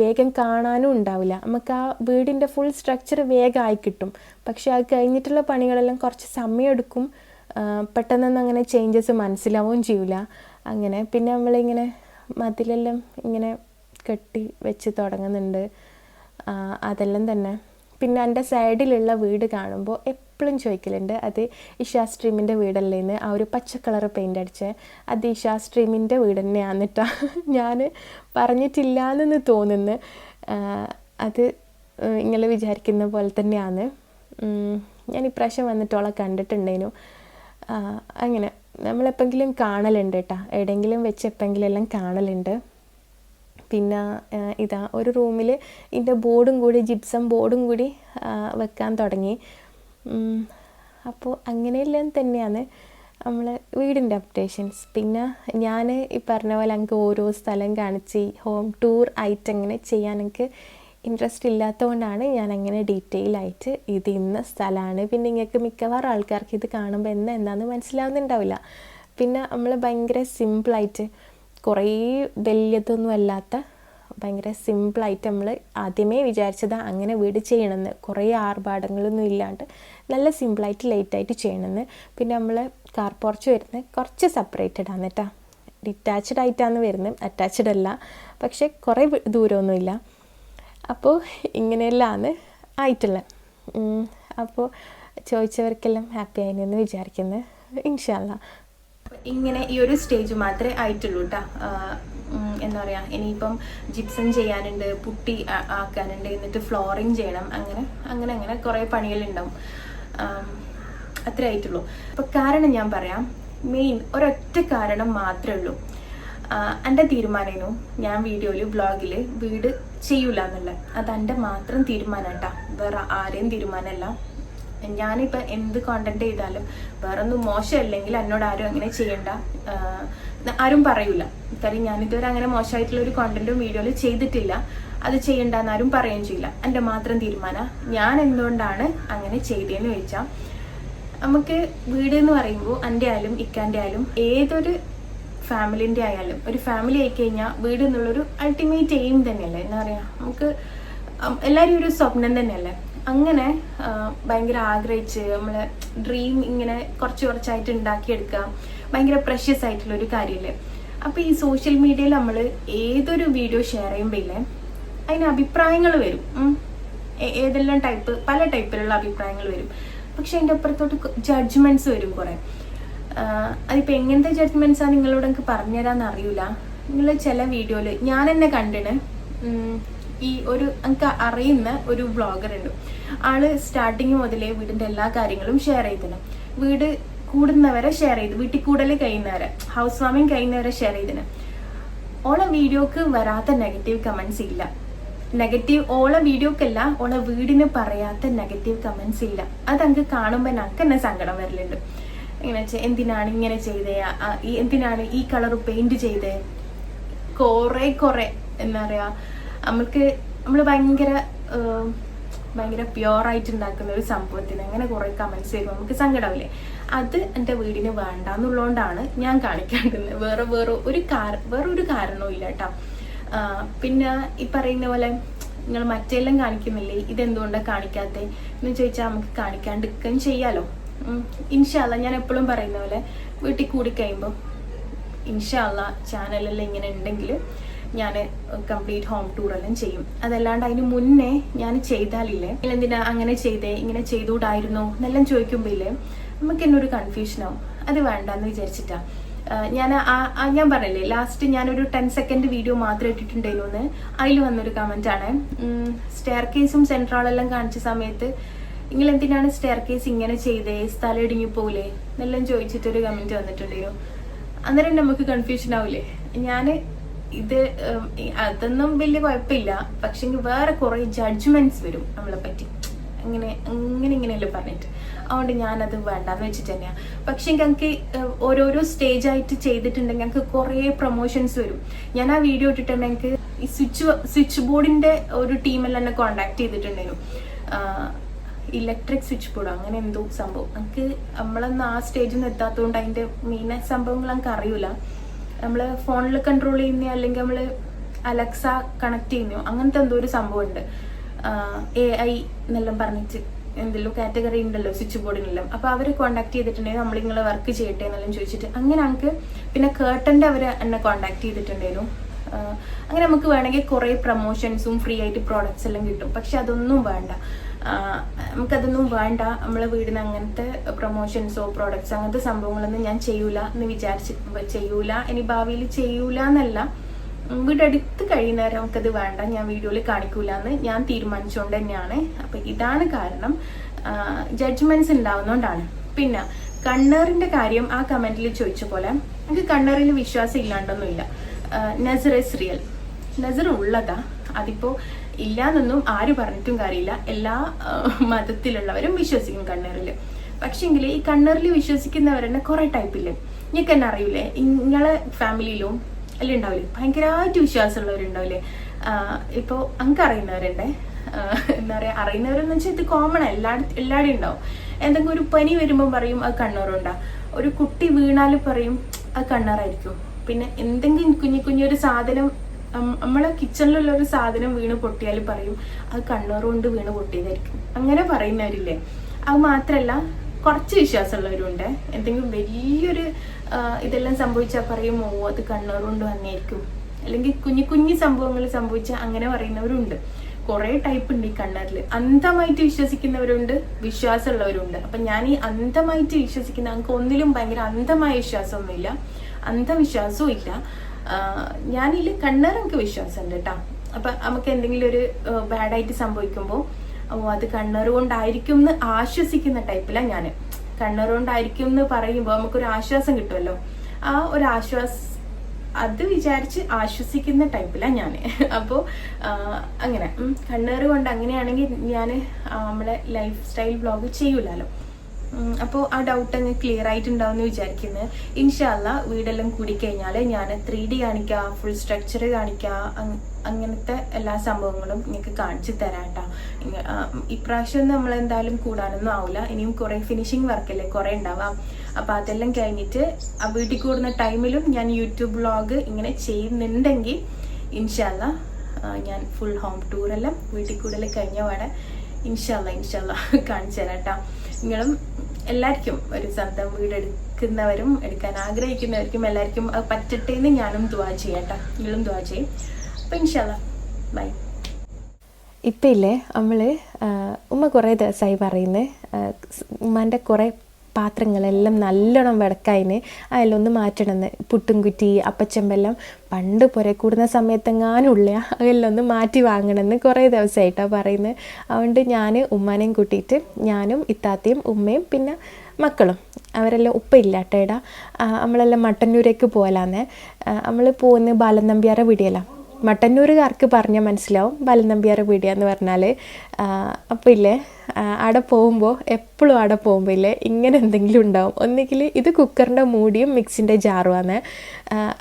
വേഗം കാണാനും ഉണ്ടാവില്ല. നമുക്ക് ആ വീടിൻ്റെ ഫുൾ സ്ട്രക്ചർ വേഗമായി കിട്ടും. പക്ഷെ അത് കഴിഞ്ഞിട്ടുള്ള പണികളെല്ലാം കുറച്ച് സമയമെടുക്കും. പെട്ടെന്നൊന്നും അങ്ങനെ ചേഞ്ചസ് മനസ്സിലാവുകയും ചെയ്യില്ല. അങ്ങനെ പിന്നെ നമ്മളിങ്ങനെ മതിലെല്ലാം ഇങ്ങനെ കെട്ടി വെച്ച് തുടങ്ങുന്നുണ്ട്. അതെല്ലാം തന്നെ. പിന്നെ എൻ്റെ സൈഡിലുള്ള വീട് കാണുമ്പോൾ എപ്പോഴും ചോദിക്കലുണ്ട്, അത് ഇഷാ സ്ട്രീമിൻ്റെ വീടല്ലേന്ന്. ആ ഒരു പച്ച കളർ പെയിൻ്റ് അടിച്ചത് അത് ഇഷാ സ്ട്രീമിൻ്റെ വീട് തന്നെയാണ് കേട്ടോ. ഞാൻ പറഞ്ഞിട്ടില്ലാന്ന് തോന്നുന്നു. അത് നിങ്ങൾ വിചാരിക്കുന്ന പോലെ തന്നെയാണ്. ഞാൻ ഇപ്രാവശ്യം വന്നിട്ടോളെ കണ്ടിട്ടുണ്ടേനു. അങ്ങനെ നമ്മളെപ്പെങ്കിലും കാണലുണ്ട് കേട്ടോ, എവിടെയെങ്കിലും വെച്ച് എപ്പെങ്കിലും എല്ലാം കാണലുണ്ട്. പിന്നെ ഇതാ ഒരു റൂമിൽ ഇതിൻ്റെ ബോർഡും കൂടി, ജിപ്സം ബോർഡും കൂടി വെക്കാൻ തുടങ്ങി. അപ്പോൾ അങ്ങനെയെല്ലാം തന്നെയാണ് നമ്മൾ വീടിൻ്റെ അപ്ഡേഷൻസ്. പിന്നെ ഞാൻ ഈ പറഞ്ഞ പോലെ എനിക്ക് ഓരോ സ്ഥലം കാണിച്ച് ഹോം ടൂർ ആയിട്ട് അങ്ങനെ ചെയ്യാൻ എനിക്ക് ഇൻട്രസ്റ്റ് ഇല്ലാത്തതുകൊണ്ടാണ് ഞാൻ അങ്ങനെ ഡീറ്റെയിൽ ആയിട്ട് ഇത് ഇന്ന സ്ഥലമാണ്. പിന്നെ നിങ്ങൾക്ക് മിക്കവാറും ആൾക്കാർക്ക് ഇത് കാണുമ്പോൾ എന്താണെന്ന് മനസ്സിലാവുന്നുണ്ടാവില്ല. പിന്നെ നമ്മൾ ഭയങ്കര സിമ്പിളായിട്ട്, കുറേ വലിയതൊന്നും അല്ലാത്ത ഭയങ്കര സിമ്പിളായിട്ട് നമ്മൾ ആദ്യമേ വിചാരിച്ചത് അങ്ങനെ വീട് ചെയ്യണമെന്ന്, കുറേ ആർഭാടങ്ങളൊന്നും ഇല്ലാണ്ട് നല്ല സിമ്പിളായിട്ട് ലേറ്റായിട്ട് ചെയ്യണമെന്ന്. പിന്നെ നമ്മൾ കാർ പോർച്ച് വരുന്നത് കുറച്ച് സെപ്പറേറ്റഡ് ആണ് കേട്ടോ. ഡിറ്റാച്ച്ഡ് ആയിട്ടാണ് വരുന്നത്, അറ്റാച്ച്ഡ് അല്ല, പക്ഷെ കുറേ ദൂരമൊന്നുമില്ല. അപ്പോൾ ഇങ്ങനെയെല്ലാമാണ് ആയിട്ടുള്ളത്. അപ്പോൾ ചോദിച്ചവർക്കെല്ലാം ഹാപ്പി ആയിന്ന് വിചാരിക്കുന്നത്, ഇൻഷാ അല്ലാ. ഇങ്ങനെ ഈ ഒരു സ്റ്റേജ് മാത്രമേ ആയിട്ടുള്ളൂ കേട്ടോ. എന്താ പറയുക, ഇനിയിപ്പം ജിപ്സം ചെയ്യാനുണ്ട്, പുട്ടി ആക്കാനുണ്ട്, എന്നിട്ട് ഫ്ലോറിങ് ചെയ്യണം, അങ്ങനെ കുറേ പണികളുണ്ടാവും. അത്രേ ആയിട്ടുള്ളൂ. അപ്പോൾ കാരണം ഞാൻ പറയാം, മെയിൻ ഒരൊറ്റ കാരണം മാത്രമേ ഉള്ളൂ. എൻ്റെ തീരുമാനമായിരുന്നു ഞാൻ വീഡിയോയിൽ വ്ളോഗിൽ വീട് ചെയ്യൂല എന്നുള്ളത്. അതെൻ്റെ മാത്രം തീരുമാനം കേട്ടോ, വേറെ ആരെയും തീരുമാനമല്ല. ഞാനിപ്പോൾ എന്ത് കോണ്ടന്റ് ചെയ്താലും വേറെ ഒന്നും മോശമല്ലെങ്കിൽ എന്നോട് ആരും അങ്ങനെ ചെയ്യണ്ട ആരും പറയൂല. കാര്യം ഞാനിതുവരെ അങ്ങനെ മോശമായിട്ടുള്ള ഒരു കോണ്ടന്റും വീഡിയോയിൽ ചെയ്തിട്ടില്ല. അത് ചെയ്യണ്ടെന്ന് ആരും പറയുകയും ചെയ്യില്ല. എൻ്റെ മാത്രം തീരുമാനം. ഞാൻ എന്തുകൊണ്ടാണ് അങ്ങനെ ചെയ്തതെന്ന് ചോദിച്ചാൽ, നമുക്ക് വീട് എന്ന് പറയുമ്പോൾ എൻ്റെ ആയാലും ഇക്കാൻ്റെ ആയാലും ഏതൊരു ഫാമിലിൻ്റെ ആയാലും ഒരു ഫാമിലി ആയിക്കഴിഞ്ഞാൽ വീട് എന്നുള്ളൊരു അൾട്ടിമേറ്റ് എയിം തന്നെയല്ലേ. എന്താ പറയുക, നമുക്ക് എല്ലാവരും ഒരു സ്വപ്നം തന്നെയല്ലേ. അങ്ങനെ ഭയങ്കര ആഗ്രഹിച്ച് നമ്മളെ ഡ്രീം ഇങ്ങനെ കുറച്ചായിട്ട് ഉണ്ടാക്കിയെടുക്കുക ഭയങ്കര പ്രഷ്യസ് ആയിട്ടുള്ളൊരു കാര്യമല്ലേ. അപ്പോൾ ഈ സോഷ്യൽ മീഡിയയിൽ നമ്മൾ ഏതൊരു വീഡിയോ ഷെയർ ചെയ്യുമ്പോൾ ഇല്ലേ, അതിന് അഭിപ്രായങ്ങൾ വരും. ഏതെല്ലാം പല ടൈപ്പിലുള്ള അഭിപ്രായങ്ങൾ വരും. പക്ഷെ അതിൻ്റെ അപ്പുറത്തോട്ട് ജഡ്ജ്മെൻറ്റ്സ് വരും കുറേ. അതിപ്പോൾ എങ്ങനത്തെ ജഡ്ജ്മെൻറ്റ്സാണ് നിങ്ങളോട് എനിക്ക് പറഞ്ഞുതരാമെന്ന് അറിയില്ല. നിങ്ങൾ ചില വീഡിയോയിൽ ഞാൻ എന്നെ കണ്ടിന്, ഈ എനിക്ക് അറിയുന്ന ഒരു വ്ളോഗർ ഉണ്ട്. ആള് സ്റ്റാർട്ടിങ് മുതലേ വീടിന്റെ എല്ലാ കാര്യങ്ങളും ഷെയർ ചെയ്തിന്. വീട് കൂടുന്നവരെ ഷെയർ ചെയ്ത്, വീട്ടിൽ കൂടൽ കഴിയുന്നവരെ, ഹൗസ് വാമിങ് കഴിയുന്നവരെ ഷെയർ ചെയ്തിന്. ഓളെ വീഡിയോക്ക് വരാത്ത നെഗറ്റീവ് കമന്റ്സ് ഇല്ല. ഓളെ വീഡിയോക്കല്ല, ഓളെ വീടിന് പറയാത്ത നെഗറ്റീവ് കമന്റ്സ് ഇല്ല. അത് എനിക്ക് കാണുമ്പോൾ എനിക്ക് തന്നെ സങ്കടം വരലുണ്ട്. എങ്ങനെ വെച്ചാൽ, എന്തിനാണ് ഇങ്ങനെ ചെയ്തേ, എന്തിനാണ് ഈ കളർ പെയിന്റ് ചെയ്തേ, കുറേ എന്താ പറയാ, നമ്മൾ ഭയങ്കര പ്യുവറായിട്ട് ഉണ്ടാക്കുന്ന ഒരു സംഭവത്തിന് അങ്ങനെ കുറേ കമന്റ്സ് വരുമ്പോൾ നമുക്ക് സങ്കടമില്ലേ. അത് എൻ്റെ വീടിന് വേണ്ട എന്നുള്ളതുകൊണ്ടാണ് ഞാൻ കാണിക്കാണ്ടുന്നത്. വേറെ ഒരു കാരണവും ഇല്ല കേട്ടോ. പിന്നെ ഈ പറയുന്ന പോലെ നിങ്ങൾ മറ്റെല്ലാം കാണിക്കുന്നില്ലേ, ഇതെന്തുകൊണ്ടാണ് കാണിക്കാത്തത് എന്ന് ചോദിച്ചാൽ നമുക്ക് കാണിക്കാണ്ടിരിക്കുകയും ചെയ്യാലോ. ഇൻഷാ അല്ലാ, ഞാൻ എപ്പോഴും പറയുന്ന പോലെ വീട്ടിൽ കൂടി കഴിയുമ്പോൾ ഇൻഷാ അല്ലാ ചാനലെല്ലാം ഇങ്ങനെ ഉണ്ടെങ്കിൽ ഞാൻ കംപ്ലീറ്റ് ഹോം ടൂർ എല്ലാം ചെയ്യും. അതല്ലാണ്ട് അതിന് മുന്നേ ഞാൻ ചെയ്താലില്ലേ, എന്തിനാ അങ്ങനെ ചെയ്തേ, ഇങ്ങനെ ചെയ്തുകൂടായിരുന്നോ എന്നെല്ലാം ചോദിക്കുമ്പോൾ ഇല്ലേ നമുക്ക് തന്നെ ഒരു കൺഫ്യൂഷനാവും. അത് വേണ്ടെന്ന് വിചാരിച്ചിട്ടാ ഞാൻ പറഞ്ഞില്ലേ, ലാസ്റ്റ് ഞാനൊരു 10 സെക്കൻഡ് വീഡിയോ മാത്രം ഇട്ടിട്ടുണ്ടായിരുന്നു. അതിൽ വന്നൊരു കമന്റ് ആണ്, സ്റ്റെയർ കേസും സെൻട്രാളെല്ലാം കാണിച്ച സമയത്ത് നിങ്ങൾ എന്തിനാണ് സ്റ്റെയർ കേസ് ഇങ്ങനെ ചെയ്തേ, സ്ഥലം ഇടിഞ്ഞു പോലെ എന്നെല്ലാം ചോദിച്ചിട്ടൊരു കമന്റ് വന്നിട്ടുണ്ടായിരുന്നു. അന്നേരം നമുക്ക് കൺഫ്യൂഷൻ ആവില്ലേ. അതൊന്നും വലിയ കുഴപ്പമില്ല, പക്ഷെ വേറെ കുറെ ജഡ്ജ്മെന്റ്സ് വരും നമ്മളെ പറ്റി, ഇങ്ങനെയല്ലേ പറഞ്ഞിട്ട്. അതുകൊണ്ട് ഞാനത് വേണ്ടാന്ന് വെച്ചിട്ട് തന്നെയാണ്. പക്ഷെ ഞങ്ങൾക്ക് ഓരോരോ സ്റ്റേജ് ആയിട്ട് ചെയ്തിട്ടുണ്ടെങ്കിൽ ഞങ്ങൾക്ക് കുറേ പ്രൊമോഷൻസ് വരും. ഞാൻ ആ വീഡിയോ ഇട്ടിട്ടുണ്ടെങ്കിൽ ഈ സ്വിച്ച് ബോർഡിന്റെ ഒരു ടീമെല്ലാം എന്നെ കോണ്ടാക്ട് ചെയ്തിട്ടുണ്ടായിരുന്നു. ഇലക്ട്രിക് സ്വിച്ച് ബോർഡ് അങ്ങനെ എന്തോ സംഭവം. നമുക്ക് നമ്മളൊന്നും ആ സ്റ്റേജിൽ നിന്ന് എത്താത്തതുകൊണ്ട് അതിന്റെ മെയിൻ സംഭവങ്ങൾ നമുക്ക് അറിയൂല. നമ്മൾ ഫോണിൽ കൺട്രോൾ ചെയ്യുന്ന, അല്ലെങ്കിൽ നമ്മൾ അലക്സ കണക്ട് ചെയ്യുന്നോ, അങ്ങനത്തെ എന്തോ ഒരു സംഭവം ഉണ്ട്. AI എന്നെല്ലാം പറഞ്ഞിട്ട് എന്തെല്ലോ കാറ്റഗറി ഉണ്ടല്ലോ സ്വിച്ച് ബോർഡിനെല്ലാം. അപ്പോൾ അവർ കോണ്ടാക്ട് ചെയ്തിട്ടുണ്ടെങ്കിൽ നമ്മൾ നിങ്ങളെ വർക്ക് ചെയ്യട്ടെ എന്നെല്ലാം ചോദിച്ചിട്ട് അങ്ങനെ നമുക്ക്. പിന്നെ കേട്ടൻ്റെ അവർ എന്നെ കോണ്ടാക്ട് ചെയ്തിട്ടുണ്ടായിരുന്നു. അങ്ങനെ നമുക്ക് വേണമെങ്കിൽ കുറേ പ്രൊമോഷൻസും ഫ്രീ ആയിട്ട് പ്രോഡക്ട്സ് എല്ലാം കിട്ടും. പക്ഷെ അതൊന്നും വേണ്ട, നമുക്കതൊന്നും വേണ്ട. നമ്മളെ വീടിന് അങ്ങനത്തെ പ്രൊമോഷൻസോ പ്രോഡക്ട്സ് അങ്ങനത്തെ സംഭവങ്ങളൊന്നും ഞാൻ ചെയ്യൂല എന്ന് ചെയ്യൂല. ഇനി ഭാവിയിൽ ചെയ്യൂല എന്നല്ല, വീടെടുത്ത് കഴിയുന്നവരെ നമുക്കത് വേണ്ട, ഞാൻ വീഡിയോയിൽ കാണിക്കൂല എന്ന് ഞാൻ തീരുമാനിച്ചുകൊണ്ട് തന്നെയാണ്. അപ്പൊ ഇതാണ് കാരണം, ജഡ്ജ്മെന്റ്സ് ഉണ്ടാവുന്നോണ്ടാണ്. പിന്നെ കണ്ണേറിന്റെ കാര്യം ആ കമന്റിൽ ചോദിച്ച പോലെ എനിക്ക് കണ്ണേറിൽ വിശ്വാസം ഇല്ലാണ്ടൊന്നുമില്ല. നസർ ഇസ് റിയൽ, നസർ ഉള്ളതാ. അതിപ്പോ ഇല്ലാന്നൊന്നും ആര് പറഞ്ഞിട്ടും കാര്യമില്ല. എല്ലാ മതത്തിലുള്ളവരും വിശ്വസിക്കും കണ്ണേറിൽ. പക്ഷെങ്കിൽ ഈ കണ്ണേറിൽ വിശ്വസിക്കുന്നവരെന്നെ കുറെ ടൈപ്പില്ലേ, നിങ്ങൾക്ക് തന്നെ അറിയില്ലേ, നിങ്ങളെ ഫാമിലിയിലും എല്ലാം ഉണ്ടാവില്ലേ ഭയങ്കരമായിട്ട് വിശ്വാസമുള്ളവരുണ്ടാവില്ലേ. ഇപ്പോൾ അങ്ങ് അറിയുന്നവരുണ്ട്, എന്താ പറയാ, അറിയുന്നവരെന്ന് വെച്ചാൽ ഇത് കോമൺ എല്ലാവരും ഉണ്ടാവും. എന്തെങ്കിലും ഒരു പനി വരുമ്പോൾ പറയും അത് കണ്ണൂറുണ്ടാ, ഒരു കുട്ടി വീണാൽ പറയും അത് കണ്ണാറായിരിക്കും. പിന്നെ എന്തെങ്കിലും കുഞ്ഞൊരു സാധനം, നമ്മളെ കിച്ചണിലുള്ള ഒരു സാധനം വീണ് പൊട്ടിയാൽ പറയും അത് കണ്ണൂർ കൊണ്ട് വീണ് പൊട്ടിയതായിരിക്കും. അങ്ങനെ പറയുന്നവരില്ലേ. അത് മാത്രല്ല കുറച്ച് വിശ്വാസമുള്ളവരുണ്ട്. എന്തെങ്കിലും വലിയൊരു ഇതെല്ലാം സംഭവിച്ചാൽ പറയുമോ അത് കണ്ണൂർ കൊണ്ട് വന്നേക്കും, അല്ലെങ്കിൽ കുഞ്ഞു കുഞ്ഞു സംഭവങ്ങൾ സംഭവിച്ചാൽ അങ്ങനെ പറയുന്നവരുണ്ട്. കുറേ ടൈപ്പ് ഉണ്ട് ഈ കണ്ണൂരിൽ. അന്ധമായിട്ട് വിശ്വസിക്കുന്നവരുണ്ട്, വിശ്വാസമുള്ളവരുണ്ട്. അപ്പം ഞാൻ ഈ അന്ധമായിട്ട് വിശ്വസിക്കുന്ന, നമുക്ക് ഒന്നിലും ഭയങ്കര അന്ധമായ വിശ്വാസമൊന്നുമില്ല, അന്ധവിശ്വാസവും ഇല്ല. ഞാനിൽ കണ്ണൂർ എനിക്ക് വിശ്വാസമുണ്ട് കേട്ടോ. അപ്പം നമുക്ക് എന്തെങ്കിലും ഒരു ബാഡായിട്ട് സംഭവിക്കുമ്പോൾ അത് കണ്ണൂർ കൊണ്ടായിരിക്കും എന്ന് ആശ്വസിക്കുന്ന ടൈപ്പിലാണ് ഞാൻ. കണ്ണൂർ കൊണ്ടായിരിക്കും എന്ന് പറയുമ്പോൾ നമുക്കൊരു ആശ്വാസം കിട്ടുമല്ലോ, ആ ഒരു അത് വിചാരിച്ച് ആശ്വസിക്കുന്ന ടൈപ്പിലാണ് ഞാൻ. അപ്പോൾ അങ്ങനെ കണ്ണൂർ കൊണ്ട് അങ്ങനെയാണെങ്കിൽ ഞാൻ നമ്മുടെ ലൈഫ് സ്റ്റൈൽ വ്ളോഗ് ചെയ്യൂലല്ലോ. അപ്പോൾ ആ ഡൗട്ട് അങ്ങ് ക്ലിയർ ആയിട്ടുണ്ടാവും എന്ന് വിചാരിക്കുന്നത്. ഇൻഷാ അല്ലാ വീടെല്ലാം കൂടിക്കഴിഞ്ഞാൽ ഞാൻ 3D കാണിക്കുക, ഫുൾ സ്ട്രക്ചർ കാണിക്കുക, അങ്ങനത്തെ എല്ലാ സംഭവങ്ങളും നിങ്ങൾക്ക് കാണിച്ചു തരാം കേട്ടോ. ഇപ്രാവശ്യം നമ്മളെന്തായാലും കൂടാനൊന്നും ആവില്ല, ഇനിയും കുറേ ഫിനിഷിങ് വർക്കല്ലേ കുറേ ഉണ്ടാവാം. അപ്പോൾ അതെല്ലാം കഴിഞ്ഞിട്ട് ആ വീട്ടിൽ കൂടുന്ന ടൈമിലും ഞാൻ യൂട്യൂബ് വ്ളോഗ് ഇങ്ങനെ ചെയ്യുന്നുണ്ടെങ്കിൽ ഇൻഷാ അല്ലാ ഞാൻ ഫുൾ ഹോം ടൂറെല്ലാം വീട്ടിൽ കൂടൽ കഴിഞ്ഞ പാടെ ഇൻഷാ അല്ലാ കാണിച്ചു തരാം കേട്ടോ. നിങ്ങളും എല്ലാവർക്കും ഒരു സ്വന്തം വീട് എടുക്കുന്നവരും എടുക്കാൻ ആഗ്രഹിക്കുന്നവർക്കും എല്ലാവർക്കും അത് പറ്റട്ടെ എന്ന് ഞാനും ദുആ ചെയ്യാം കേട്ടോ. നിങ്ങളും ദുആ ചെയ്യും. അപ്പം ഇൻഷാ അല്ലാ ബൈ. ഇപ്പം ഇല്ലേ നമ്മൾ ഉമ്മ കുറേ ദിവസമായി പറയുന്നത് ഉമ്മാൻ്റെ കുറേ പാത്രങ്ങളെല്ലാം നല്ലോണം വെടക്കായിന് അതിലൊന്ന് മാറ്റണമെന്ന്. പുട്ടും കുറ്റി അപ്പച്ചമ്പെല്ലാം പണ്ട് പുര കൂടുന്ന സമയത്തെങ്ങാനുള്ള അതെല്ലാം ഒന്ന് മാറ്റി വാങ്ങണമെന്ന് കുറേ ദിവസമായിട്ടാണ് പറയുന്നത്. അതുകൊണ്ട് ഞാൻ ഉമ്മാനെയും കൂട്ടിയിട്ട് ഞാനും ഇത്താത്തയും ഉമ്മയും പിന്നെ മക്കളും അവരെല്ലാം ഉപ്പ ഇല്ല കേട്ടേടാ, നമ്മളെല്ലാം മട്ടന്നൂരേക്ക് പോകലാന്നേ. നമ്മൾ പോകുന്നത് ബാലനമ്പ്യാരെ വീടിയല്ല. മട്ടന്നൂരുകാർക്ക് പറഞ്ഞാൽ മനസ്സിലാവും ബാലനമ്പ്യാരെ വീടിയാന്ന് പറഞ്ഞാൽ. അപ്പോൾ ഇല്ലേ അവിടെ പോകുമ്പോൾ എപ്പോഴും അവിടെ പോകുമ്പോൾ ഇല്ലേ ഇങ്ങനെ എന്തെങ്കിലും ഉണ്ടാവും. ഒന്നുകിൽ ഇത് കുക്കറിൻ്റെ മൂടിയും മിക്സിൻ്റെ ജാറുമാണ്,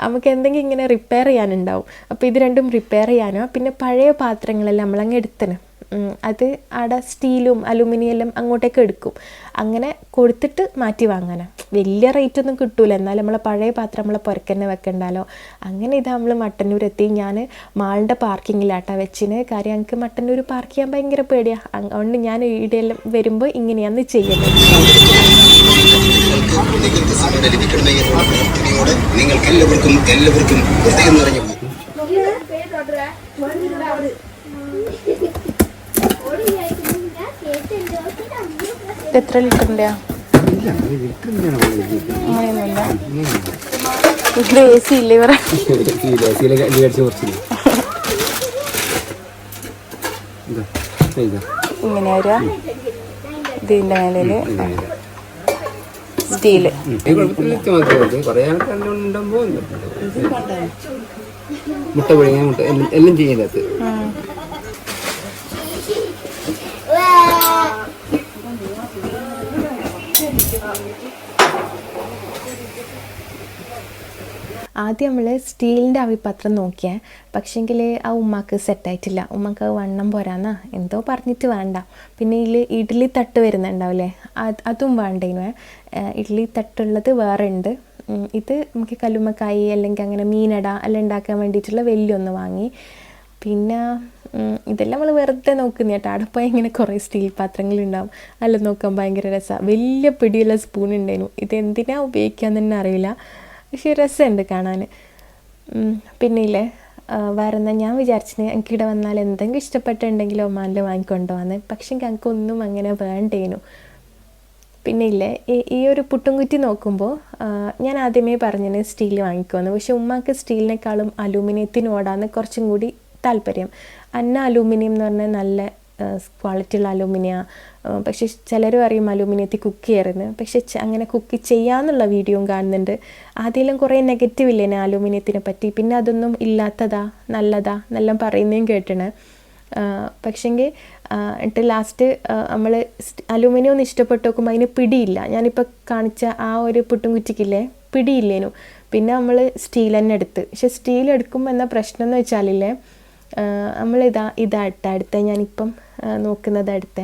നമുക്ക് എന്തെങ്കിലും ഇങ്ങനെ റിപ്പയർ ചെയ്യാനുണ്ടാവും. അപ്പോൾ ഇത് രണ്ടും റിപ്പയർ ചെയ്യാനോ പിന്നെ പഴയ പാത്രങ്ങളെല്ലാം നമ്മളങ്ങ് എടുത്തന്, അത് അവിടെ സ്റ്റീലും അലുമിനിയം എല്ലാം അങ്ങോട്ടേക്ക് എടുക്കും. അങ്ങനെ കൊടുത്തിട്ട് മാറ്റി വാങ്ങാനാണ്. വലിയ റേറ്റ് ഒന്നും കിട്ടൂല, എന്നാലും നമ്മളെ പഴയ പാത്രം നമ്മളെ പുരക്കന്നെ വെക്കണ്ടല്ലോ. അങ്ങനെ ഇത് നമ്മൾ മട്ടന്നൂരെത്തി. ഞാൻ മാളിൻ്റെ പാർക്കിങ്ങിലാട്ടാ വെച്ചിന്. കാര്യം ഞങ്ങൾക്ക് മട്ടന്നൂർ പാർക്ക് ചെയ്യാൻ ഭയങ്കര പേടിയാണ്. അതുകൊണ്ട് ഞാൻ ഇവിടെയെല്ലാം വരുമ്പോൾ ഇങ്ങനെയാണ് ചെയ്യുന്നത്. നിങ്ങൾക്ക് എല്ലാവർക്കും ഹൃദയം നിറഞ്ഞു. എത്ര ലിറ്ററിൻ്റെയാ? അങ്ങനെയൊന്നുമില്ല. ഇത് എ സി ഇല്ലേ ഇവരെ? ഇങ്ങനെ വരിക ഇതിൻ്റെ മേലെ സ്റ്റീല്. മുട്ട പൊഴിയാൻ മുട്ട എല്ലാം ചെയ്യുന്നത്. ആദ്യം നമ്മൾ സ്റ്റീലിൻ്റെ അവിപാത്രം നോക്കിയാൽ, പക്ഷേങ്കിൽ ആ ഉമ്മാക്ക് സെറ്റായിട്ടില്ല. ഉമ്മക്ക് അത് വണ്ണം പോരാന്നാ എന്തോ പറഞ്ഞിട്ട് വേണ്ട. പിന്നെ ഇതിൽ ഇഡ്ഡലി തട്ട് വരുന്നുണ്ടാവില്ലേ, അതും വേണ്ടേനു. ഇഡ്ഡലി തട്ടുള്ളത് വേറെ ഉണ്ട്. ഇത് നമുക്ക് കല്ലുമ്മക്കായി അല്ലെങ്കിൽ അങ്ങനെ മീനട എല്ലാം ഉണ്ടാക്കാൻ വേണ്ടിയിട്ടുള്ള വലിയൊന്ന് വാങ്ങി. പിന്നെ ഇതെല്ലാം നമ്മൾ വെറുതെ നോക്കുന്ന കേട്ടോ. അവിടെ പോയി ഇങ്ങനെ കുറേ സ്റ്റീൽ പാത്രങ്ങളുണ്ടാവും, അതെല്ലാം നോക്കാൻ ഭയങ്കര രസമാണ്. വലിയ പിടിയുള്ള സ്പൂൺ ഉണ്ടായിരുന്നു. ഇതെന്തിനാണ് ഉപയോഗിക്കാമെന്ന് തന്നെ അറിയില്ല, പക്ഷേ രസമുണ്ട് കാണാൻ. പിന്നെ ഇല്ലേ വേറെ ഞാൻ വിചാരിച്ചിന് എനിക്കിവിടെ വന്നാൽ എന്തെങ്കിലും ഇഷ്ടപ്പെട്ടുണ്ടെങ്കിൽ ഒമാനിൽ വാങ്ങിക്കൊണ്ടു വന്ന്, പക്ഷേ ഞങ്ങൾക്കൊന്നും അങ്ങനെ വേണ്ടേനു. പിന്നെ ഇല്ലേ ഈ ഒരു പുട്ടുംകുറ്റി നോക്കുമ്പോൾ ഞാൻ ആദ്യമേ പറഞ്ഞിന് സ്റ്റീൽ വാങ്ങിക്കുമെന്ന്. പക്ഷെ ഉമ്മാക്ക് സ്റ്റീലിനേക്കാളും അലൂമിനിയത്തിനോടാണ് കുറച്ചും കൂടി താല്പര്യം. അലൂമിനിയം എന്ന് പറഞ്ഞാൽ നല്ല ക്വാളിറ്റിയുള്ള അലൂമിനിയം. പക്ഷെ ചിലർ പറയും അലൂമിനിയത്തിൽ കുക്ക് ചെയ്യരുത്. പക്ഷെ അങ്ങനെ കുക്ക് ചെയ്യാമെന്നുള്ള വീഡിയോയും കാണുന്നുണ്ട്. ആദ്യമെല്ലാം കുറേ നെഗറ്റീവ് ഇല്ലേ അലൂമിനിയത്തിനെ പറ്റി, പിന്നെ അതൊന്നും ഇല്ലാത്തതാ നല്ലതാ എന്നെല്ലാം പറയുന്നതും കേട്ടിന്. പക്ഷെങ്കിൽ എന്നിട്ട് ലാസ്റ്റ് നമ്മൾ അലൂമിനിയം ഒന്ന് ഇഷ്ടപ്പെട്ട് നോക്കുമ്പോൾ അതിന് പിടിയില്ല. ഞാനിപ്പോൾ കാണിച്ച ആ ഒരു പുട്ടുംകുറ്റിക്കില്ലേ പിടിയില്ലേനു. പിന്നെ നമ്മൾ സ്റ്റീൽ തന്നെ എടുത്ത്. പക്ഷെ സ്റ്റീൽ എടുക്കുമ്പോൾ എന്താ പ്രശ്നം എന്ന് വെച്ചാലില്ലേ, ഇതായിട്ട് അടുത്ത ഞാനിപ്പം നോക്കുന്നത് അടുത്ത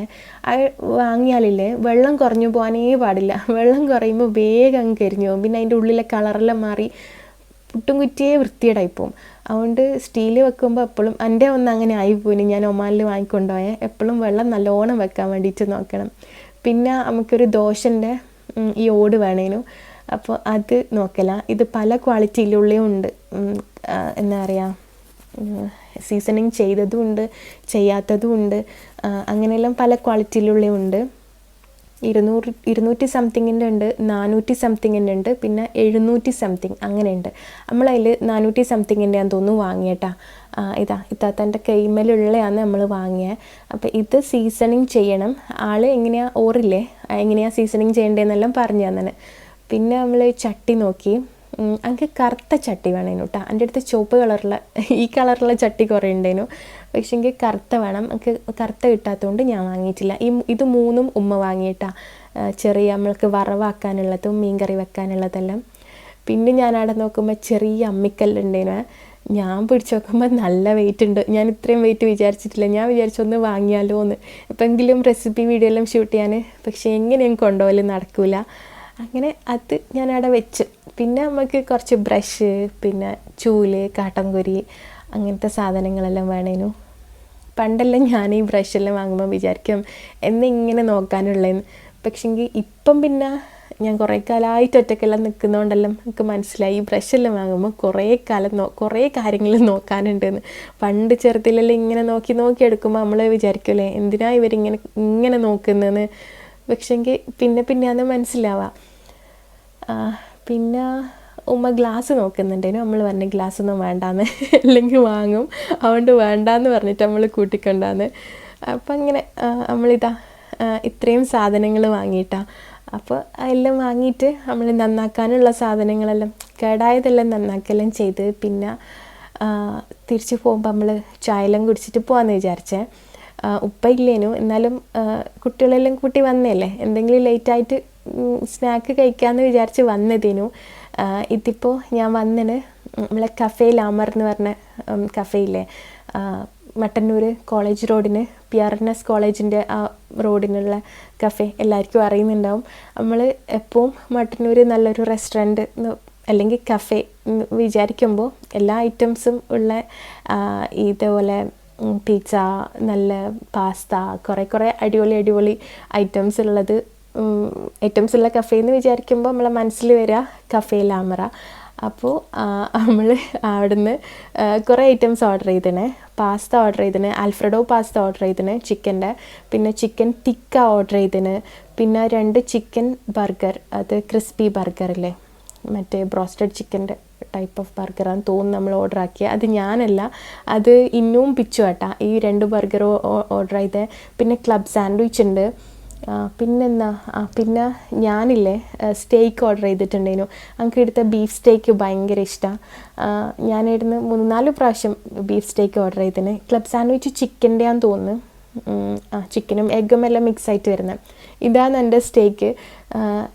അത് വാങ്ങിയാലില്ലേ വെള്ളം കുറഞ്ഞു പോകാനേ പാടില്ല. വെള്ളം കുറയുമ്പോൾ വേഗം കരിഞ്ഞു പോകും. പിന്നെ അതിൻ്റെ ഉള്ളിലെ കളറെല്ലാം മാറി പുട്ടുംകുറ്റിയെ വൃത്തികേടായിപ്പോവും. അതുകൊണ്ട് സ്റ്റീൽ വെക്കുമ്പോൾ എപ്പോഴും അങ്ങനെ ആയിപ്പോയിന്. ഞാൻ ഒമാനിൽ വാങ്ങിക്കൊണ്ടുപോയാൽ എപ്പോഴും വെള്ളം നല്ലോണം വെക്കാൻ വേണ്ടിയിട്ട് നോക്കണം. പിന്നെ നമുക്കൊരു ദോശൻ്റെ ഈ ഓട് വേണേനു, അപ്പോൾ അത് നോക്കല. ഇത് പല ക്വാളിറ്റിയിലുള്ള ഉണ്ട്, എന്താ പറയുക, സീസണിങ് ചെയ്തതും ഉണ്ട്, ചെയ്യാത്തതും ഉണ്ട്, അങ്ങനെയെല്ലാം പല ക്വാളിറ്റിയിലുള്ള ഉണ്ട്. 200 സംതിങ്ങിൻ്റെ ഉണ്ട്, 400 സംതിങ്ങിൻ്റെ ഉണ്ട്, പിന്നെ 700 സംതിങ് അങ്ങനെയുണ്ട്. നമ്മളതിൽ 400 സംതിങ്ങിൻ്റെ ഞാൻ തോന്നുന്നു വാങ്ങിയേട്ടാ. ഇത്താത്തൻ്റെ കൈമേലുള്ളതാണ് നമ്മൾ വാങ്ങിയത്. അപ്പോൾ ഇത് സീസണിങ് ചെയ്യണം. ആൾ എങ്ങനെയാണ് ഓറില്ലേ എങ്ങനെയാണ് സീസണിങ് ചെയ്യേണ്ടതെന്നെല്ലാം പറഞ്ഞു തന്നെ. പിന്നെ നമ്മൾ ചട്ടി നോക്കി. എനിക്ക് കറുത്ത ചട്ടി വേണേനു കേട്ടോ. എൻ്റെ അടുത്ത് ചുവപ്പ് കളറുള്ള ഈ കളറുള്ള ചട്ടി കുറേ ഉണ്ടേനു, പക്ഷേ എനിക്ക് കറുത്ത വേണം. എനിക്ക് കറുത്ത കിട്ടാത്തതുകൊണ്ട് ഞാൻ വാങ്ങിയിട്ടില്ല. ഇത് 3 ഉമ്മ വാങ്ങിയിട്ടാണ്, ചെറിയ നമ്മൾക്ക് വറവാക്കാനുള്ളതും മീൻ കറി വെക്കാനുള്ളതെല്ലാം. പിന്നെ ഞാനവിടെ നോക്കുമ്പോൾ ചെറിയ അമ്മിക്കല്ലുണ്ടേനു. ഞാൻ പിടിച്ച് നോക്കുമ്പോൾ നല്ല വെയിറ്റ് ഉണ്ട്. ഞാൻ ഇത്രയും വെയിറ്റ് വിചാരിച്ചിട്ടില്ല. ഞാൻ വിചാരിച്ചൊന്ന് വാങ്ങിയാലോ എന്ന്, ഇപ്പെങ്കിലും റെസിപ്പി വീഡിയോ എല്ലാം ഷൂട്ട് ചെയ്യാൻ. പക്ഷേ എങ്ങനെയും കൊണ്ടുപോകൽ നടക്കില്ല. അങ്ങനെ അത് ഞാനവിടെ വെച്ച്. പിന്നെ നമുക്ക് കുറച്ച് ബ്രഷ്, പിന്നെ ചൂല്, കാട്ടൻകുരി, അങ്ങനത്തെ സാധനങ്ങളെല്ലാം വേണേനു. പണ്ടെല്ലാം ഞാൻ ഈ ബ്രഷെല്ലാം വാങ്ങുമ്പോൾ വിചാരിക്കും എന്നിങ്ങനെ നോക്കാനുള്ളതെന്ന്. പക്ഷേങ്കിൽ ഇപ്പം പിന്നെ ഞാൻ കുറേ കാലമായിട്ട് ഒറ്റയ്ക്കെല്ലാം നിൽക്കുന്നതുകൊണ്ടെല്ലാം എനിക്ക് മനസ്സിലായി ഈ ബ്രഷെല്ലാം വാങ്ങുമ്പോൾ കുറേ കാര്യങ്ങൾ നോക്കാനുണ്ടെന്ന്. പണ്ട് ചെറുതിലെല്ലാം ഇങ്ങനെ നോക്കി എടുക്കുമ്പോൾ നമ്മൾ വിചാരിക്കുമല്ലേ എന്തിനാ ഇവരിങ്ങനെ നോക്കുന്നതെന്ന്. പക്ഷേങ്കിൽ പിന്നെ അത് മനസ്സിലാവാം. പിന്നെ ഉമ്മ ഗ്ലാസ് നോക്കുന്നുണ്ടേനു. നമ്മൾ പറഞ്ഞ ഗ്ലാസ്സൊന്നും വേണ്ടാന്ന്, അല്ലെങ്കിൽ വാങ്ങും, അതുകൊണ്ട് വേണ്ടാന്ന് പറഞ്ഞിട്ട് നമ്മൾ കൂട്ടിക്കൊണ്ടാന്ന്. അപ്പം അങ്ങനെ ഇത്രയും സാധനങ്ങൾ വാങ്ങിയിട്ടാണ്. അപ്പോൾ അതെല്ലാം വാങ്ങിയിട്ട് നമ്മൾ നന്നാക്കാനുള്ള സാധനങ്ങളെല്ലാം കേടായതെല്ലാം നന്നാക്കെല്ലാം ചെയ്ത് പിന്നെ തിരിച്ച് പോകുമ്പോൾ നമ്മൾ ചായയെല്ലാം കുടിച്ചിട്ട് പോകാമെന്ന് വിചാരിച്ചേ. ഉപ്പ ഇല്ലേനു, എന്നാലും കുട്ടികളെല്ലാം കൂട്ടി വന്നല്ലേ, എന്തെങ്കിലും ലേറ്റായിട്ട് സ്നാക്ക് കഴിക്കാമെന്ന് വിചാരിച്ച് വന്നതേനു. ഇതിപ്പോൾ ഞാൻ വന്നിന് നമ്മളെ കഫേ ലാമർ എന്ന് പറഞ്ഞ കഫേയില്ലേ, മട്ടന്നൂർ കോളേജ് റോഡിന് PRNS കോളേജിൻ്റെ ആ റോഡിനുള്ള കഫേ എല്ലാവർക്കും അറിയുന്നുണ്ടാവും. നമ്മൾ എപ്പോഴും മട്ടന്നൂർ നല്ലൊരു റെസ്റ്റോറൻറ്റ് അല്ലെങ്കിൽ കഫേ വിചാരിക്കുമ്പോൾ എല്ലാ ഐറ്റംസും ഉള്ള ഇതേപോലെ പിസ്സ, നല്ല പാസ്ത, കുറേ അടിപൊളി ഐറ്റംസ് ഉള്ള കഫേ എന്ന് വിചാരിക്കുമ്പോൾ നമ്മളെ മനസ്സിൽ വരിക കഫേ ലാമറ. അപ്പോൾ നമ്മൾ അവിടുന്ന് കുറേ ഐറ്റംസ് ഓർഡർ ചെയ്തിന്. പാസ്ത ഓർഡർ ചെയ്തിന്, ആൽഫ്രഡോ പാസ്ത ഓർഡർ ചെയ്തിന് ചിക്കൻ്റെ, പിന്നെ ചിക്കൻ ടിക്ക ഓർഡർ ചെയ്തിന്, പിന്നെ 2 ചിക്കൻ ബർഗർ, അത് ക്രിസ്പി ബർഗറില്ലേ, മറ്റേ ബ്രോസ്റ്റഡ് ചിക്കൻ്റെ ടൈപ്പ് ഓഫ് ബർഗറാന്ന് തോന്നുന്നു നമ്മൾ ഓർഡർ ആക്കിയത്. അത് ഞാനല്ല, അത് ഇന്നും പിച്ചു കേട്ടാ ഈ 2 ബർഗർ ഓർഡർ ചെയ്തത്. പിന്നെ ക്ലബ് സാൻഡ്വിച്ച് ഉണ്ട്. പിന്നെ ഞാനില്ലേ സ്റ്റേക്ക് ഓർഡർ ചെയ്തിട്ടുണ്ടേനു. എനിക്ക് ഇവിടുത്തെ ബീഫ് സ്റ്റേക്ക് ഭയങ്കര ഇഷ്ടമാണ്. ഞാനിവിടുന്ന് 3-4 പ്രാവശ്യം ബീഫ് സ്റ്റേക്ക് ഓർഡർ ചെയ്തിന്. ക്ലബ് സാൻഡ്വിച്ച് ചിക്കൻ്റെ ആണെന്ന് തോന്നുന്നു. ചിക്കനും എഗ്ഗും എല്ലാം മിക്സ് ആയിട്ട് വരുന്നത്. ഇതാണ് എൻ്റെ സ്റ്റേക്ക്.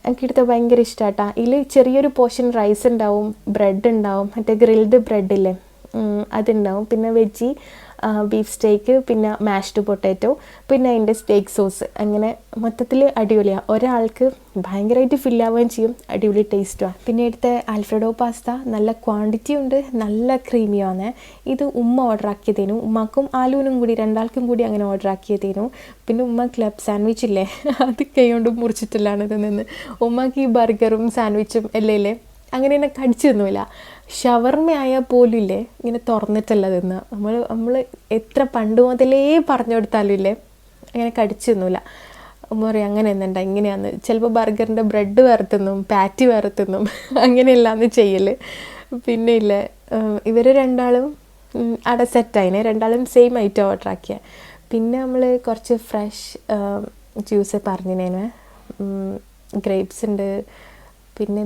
എനിക്കിടുത്ത ഭയങ്കര ഇഷ്ടമാട്ടാ. ഇതിൽ ചെറിയൊരു പോർഷൻ റൈസ് ഉണ്ടാവും, ബ്രെഡ് ഉണ്ടാവും, മറ്റേ ഗ്രിൽഡ് ബ്രെഡില്ലേ അതുണ്ടാവും, പിന്നെ വെജ് ബീഫ് സ്റ്റേക്ക്, പിന്നെ മാഷ്ഡ് പൊട്ടാറ്റോ, പിന്നെ അതിൻ്റെ സ്റ്റേക്ക് സോസ്. അങ്ങനെ മൊത്തത്തിൽ അടിപൊളിയാണ്. ഒരാൾക്ക് ഭയങ്കരമായിട്ട് ഫില്ലാവുകയും ചെയ്യും, അടിപൊളി ടേസ്റ്റുമാണ്. പിന്നെ ഇവിടുത്തെ ആൽഫ്രഡോ പാസ്ത നല്ല ക്വാണ്ടിറ്റി ഉണ്ട്, നല്ല ക്രീമിയാണ്. ഇത് ഉമ്മ ഓർഡർ ആക്കിയതേനു. ഉമ്മാക്കും ആലൂനും കൂടി 2 ആൾക്കും കൂടി അങ്ങനെ ഓർഡർ ആക്കിയതേനു. പിന്നെ ഉമ്മ ക്ലബ് സാൻഡ്വിച്ച് ഇല്ലേ അത് കൈകൊണ്ട് മുറിച്ചിട്ടില്ലാണ് ഇത് നിന്ന്. ഉമ്മക്ക് ഈ ബർഗറും സാൻഡ്വിച്ചും എല്ലാം ഇല്ലേ അങ്ങനെ തന്നെ കടിച്ചു തന്നില്ല. ഷവർമ്മ ആയാൽ പോലും ഇല്ലേ ഇങ്ങനെ തുറന്നിട്ടല്ല തിന്ന്. നമ്മൾ എത്ര പണ്ട് മുതലേ പറഞ്ഞു കൊടുത്താലും ഇല്ലേ അങ്ങനെ കടിച്ചു തന്നില്ല. ഉമ്മ പറയും അങ്ങനെ എന്നുണ്ട ഇങ്ങനെയാന്ന്. ചിലപ്പോൾ ബർഗറിൻ്റെ ബ്രെഡ് വറുത്തുന്നും പാറ്റി വറുത്തുന്നും അങ്ങനെയല്ലാന്ന് ചെയ്യൽ. പിന്നെ ഇല്ലേ ഇവർ 2 ആളും അവിടെ സെറ്റായിനെ. 2 ആളും സെയിം ഐറ്റം ഓർഡർ ആക്കിയ. പിന്നെ നമ്മൾ കുറച്ച് ഫ്രഷ് ജ്യൂസ് പറഞ്ഞിനേനെ. ഗ്രേപ്സ് ഉണ്ട്, പിന്നെ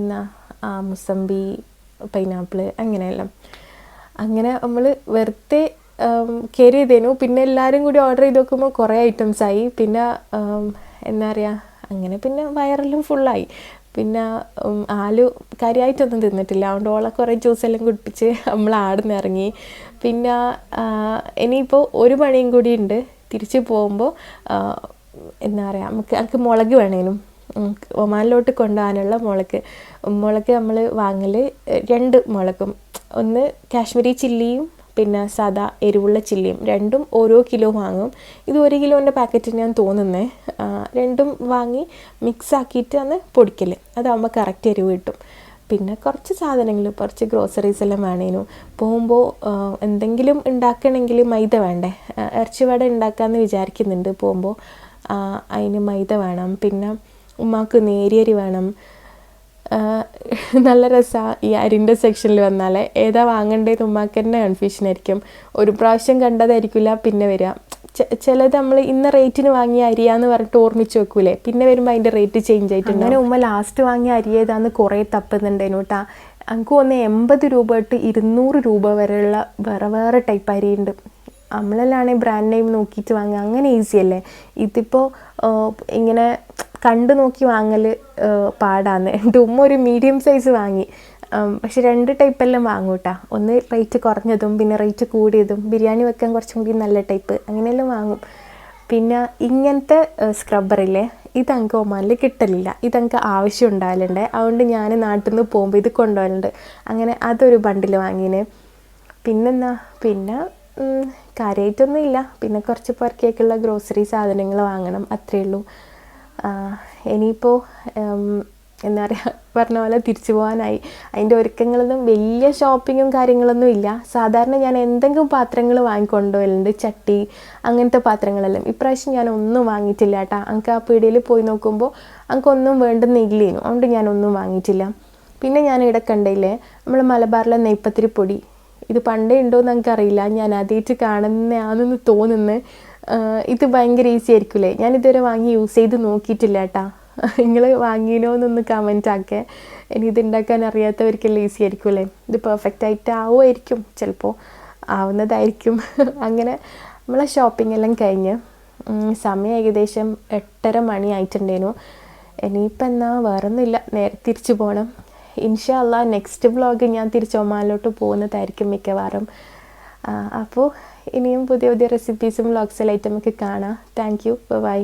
മുസമ്പി, പൈനാപ്പിൾ, അങ്ങനെയെല്ലാം. അങ്ങനെ നമ്മൾ വെറുതെ കയറി ചെയ്തേനു. പിന്നെ എല്ലാവരും കൂടി ഓർഡർ ചെയ്ത് നോക്കുമ്പോൾ കുറേ ഐറ്റംസായി. പിന്നെ എന്താ പറയുക, അങ്ങനെ പിന്നെ വയറെല്ലാം ഫുള്ളായി. പിന്നെ ആലു കാര്യമായിട്ടൊന്നും തിന്നിട്ടില്ല, അതുകൊണ്ട് ഓളെ കുറേ ജ്യൂസെല്ലാം കുടിപ്പിച്ച് നമ്മൾ ആടുന്ന് ഇറങ്ങി. പിന്നെ ഇനിയിപ്പോൾ ഒരു പണിയും കൂടി ഉണ്ട്. തിരിച്ച് പോകുമ്പോൾ എന്താ പറയുക, എനിക്ക് മുളക് വേണേനും ഒമാനിലോട്ട് കൊണ്ടുപോകാനുള്ള മുളക് നമ്മൾ വാങ്ങൽ 2 മുളകും, ഒന്ന് കാശ്മീരി ചില്ലിയും പിന്നെ സാദാ എരിവുള്ള ചില്ലിയും രണ്ടും ഓരോ കിലോ വാങ്ങും. ഇത് 1 കിലോൻ്റെ പാക്കറ്റ് ഞാൻ തോന്നുന്നത്. രണ്ടും വാങ്ങി മിക്സ് ആക്കിയിട്ട് ആണ് പൊടിക്കൽ. അതാകുമ്പോൾ കറക്റ്റ് എരിവ് കിട്ടും. പിന്നെ കുറച്ച് സാധനങ്ങൾ, കുറച്ച് ഗ്രോസറീസ് എല്ലാം വേണേനു. പോകുമ്പോൾ എന്തെങ്കിലും ഉണ്ടാക്കണമെങ്കിൽ മൈദ വേണ്ടേ. ഇറച്ചി വട ഉണ്ടാക്കാമെന്ന് വിചാരിക്കുന്നുണ്ട് പോകുമ്പോൾ. അതിന് മൈദ വേണം. പിന്നെ ഉമ്മാക്ക് നേരിയരി വേണം. നല്ല രസമാണ് ഈ അരിൻ്റെ സെക്ഷനിൽ വന്നാൽ. ഏതാ വാങ്ങേണ്ടത് ഉമ്മാക്ക് തന്നെ കൺഫ്യൂഷനായിരിക്കും. ഒരു പ്രാവശ്യം കണ്ടതായിരിക്കില്ല പിന്നെ വരിക. ചിലത് നമ്മൾ ഇന്ന റേറ്റിന് വാങ്ങിയ അരിയാന്ന് പറഞ്ഞിട്ട് ഓർമ്മിച്ച് വെക്കൂലേ, പിന്നെ വരുമ്പോൾ അതിൻ്റെ റേറ്റ് ചേഞ്ച് ആയിട്ടുണ്ട്. അങ്ങനെ ഉമ്മ ലാസ്റ്റ് വാങ്ങിയ അരി ഏതാന്ന് കുറേ തപ്പുന്നുണ്ടായിരുന്നു കേട്ടോ. എനിക്ക് തോന്നുന്നു 80 രൂപ തൊട്ട് 200 രൂപ വരെയുള്ള വേറെ വേറെ ടൈപ്പ് അരിയുണ്ട്. നമ്മളെല്ലാണെങ്കിൽ ബ്രാൻഡ് നെയിം നോക്കിയിട്ട് വാങ്ങുക, അങ്ങനെ ഈസി അല്ലേ. ഇതിപ്പോൾ ഇങ്ങനെ കണ്ടു നോക്കി വാങ്ങൽ പാടാന്ന്. എൻ്റെ ഉമ്മ ഒരു മീഡിയം സൈസ് വാങ്ങി. പക്ഷെ 2 ടൈപ്പെല്ലാം വാങ്ങും കേട്ടോ. ഒന്ന് റേറ്റ് കുറഞ്ഞതും പിന്നെ റേറ്റ് കൂടിയതും, ബിരിയാണി വെക്കാൻ കുറച്ചും കൂടി നല്ല ടൈപ്പ്, അങ്ങനെയെല്ലാം വാങ്ങും. പിന്നെ ഇങ്ങനത്തെ സ്ക്രബ്ബറില്ലേ, ഇതെനിക്ക് ഒമാനിൽ കിട്ടലില്ല. ഇതെനിക്ക് ആവശ്യം ഉണ്ടാകലുണ്ട്. അതുകൊണ്ട് ഞാൻ നാട്ടിൽ നിന്ന് പോകുമ്പോൾ ഇത് കൊണ്ടുപോകലുണ്ട്. അങ്ങനെ അതൊരു ബണ്ടിൽ വാങ്ങിന്. പിന്നെ കാര്യമായിട്ടൊന്നും ഇല്ല. പിന്നെ കുറച്ച് പുറക്കേക്കുള്ള ഗ്രോസറി സാധനങ്ങൾ വാങ്ങണം, അത്രയേ ഉള്ളൂ. ഇനിയിപ്പോൾ എന്താ പറയുക, പറഞ്ഞ പോലെ തിരിച്ചു പോകാനായി. അതിൻ്റെ ഒരുക്കങ്ങളൊന്നും വലിയ ഷോപ്പിങ്ങും കാര്യങ്ങളൊന്നും ഇല്ല. സാധാരണ ഞാൻ എന്തെങ്കിലും പാത്രങ്ങൾ വാങ്ങിക്കൊണ്ടുപോകലുണ്ട്, ചട്ടി അങ്ങനത്തെ പാത്രങ്ങളെല്ലാം. ഇപ്രാവശ്യം ഞാൻ ഒന്നും വാങ്ങിയിട്ടില്ല കേട്ടോ. എനിക്ക് ആ പീടികയിൽ പോയി നോക്കുമ്പോൾ എനിക്കൊന്നും വേണ്ടുന്നില്ലേനു, അതുകൊണ്ട് ഞാനൊന്നും വാങ്ങിയിട്ടില്ല. പിന്നെ ഞാൻ ഇവിടെ കണ്ടില്ലേ നമ്മൾ മലബാറിലെ നെയ്പ്പത്തിരി പൊടി. ഇത് പണ്ടേ ഉണ്ടോയെന്ന് എനിക്കറിയില്ല, ഞാൻ ആദ്യമായിട്ട് കാണുന്നതാണെന്ന് തോന്നുന്നു. ഇത് ഭയങ്കര ഈസി ആയിരിക്കില്ലേ. ഞാനിതുവരെ വാങ്ങി യൂസ് ചെയ്ത് നോക്കിയിട്ടില്ല കേട്ടോ. നിങ്ങൾ വാങ്ങിനോ എന്നൊന്ന് കമൻറ്റ് ആക്കേ. ഇനി ഇത് ഉണ്ടാക്കാൻ അറിയാത്തവർക്കെല്ലാം ഈസി ആയിരിക്കുമല്ലേ. ഇത് പെർഫെക്റ്റ് ആയിട്ട് ആവുമായിരിക്കും, ചിലപ്പോൾ ആവുന്നതായിരിക്കും. അങ്ങനെ നമ്മളെ ഷോപ്പിംഗ് എല്ലാം കഴിഞ്ഞ് സമയം ഏകദേശം 8:30 മണി ആയിട്ടുണ്ടേനു. ഇനിയിപ്പോൾ എന്നാൽ വേറൊന്നുമില്ല, നേരെ തിരിച്ചു പോകണം. ഇൻഷാ അല്ലാഹ് നെക്സ്റ്റ് വ്ളോഗ് ഞാൻ തിരിച്ച് ഒമാനിലോട്ട് പോകുന്നതായിരിക്കും മിക്കവാറും. അപ്പോൾ ഇനിയും പുതിയ പുതിയ റെസിപ്പീസും വ്ളോഗ്സിലായിട്ട് നമുക്ക് കാണാം. Thank you, by.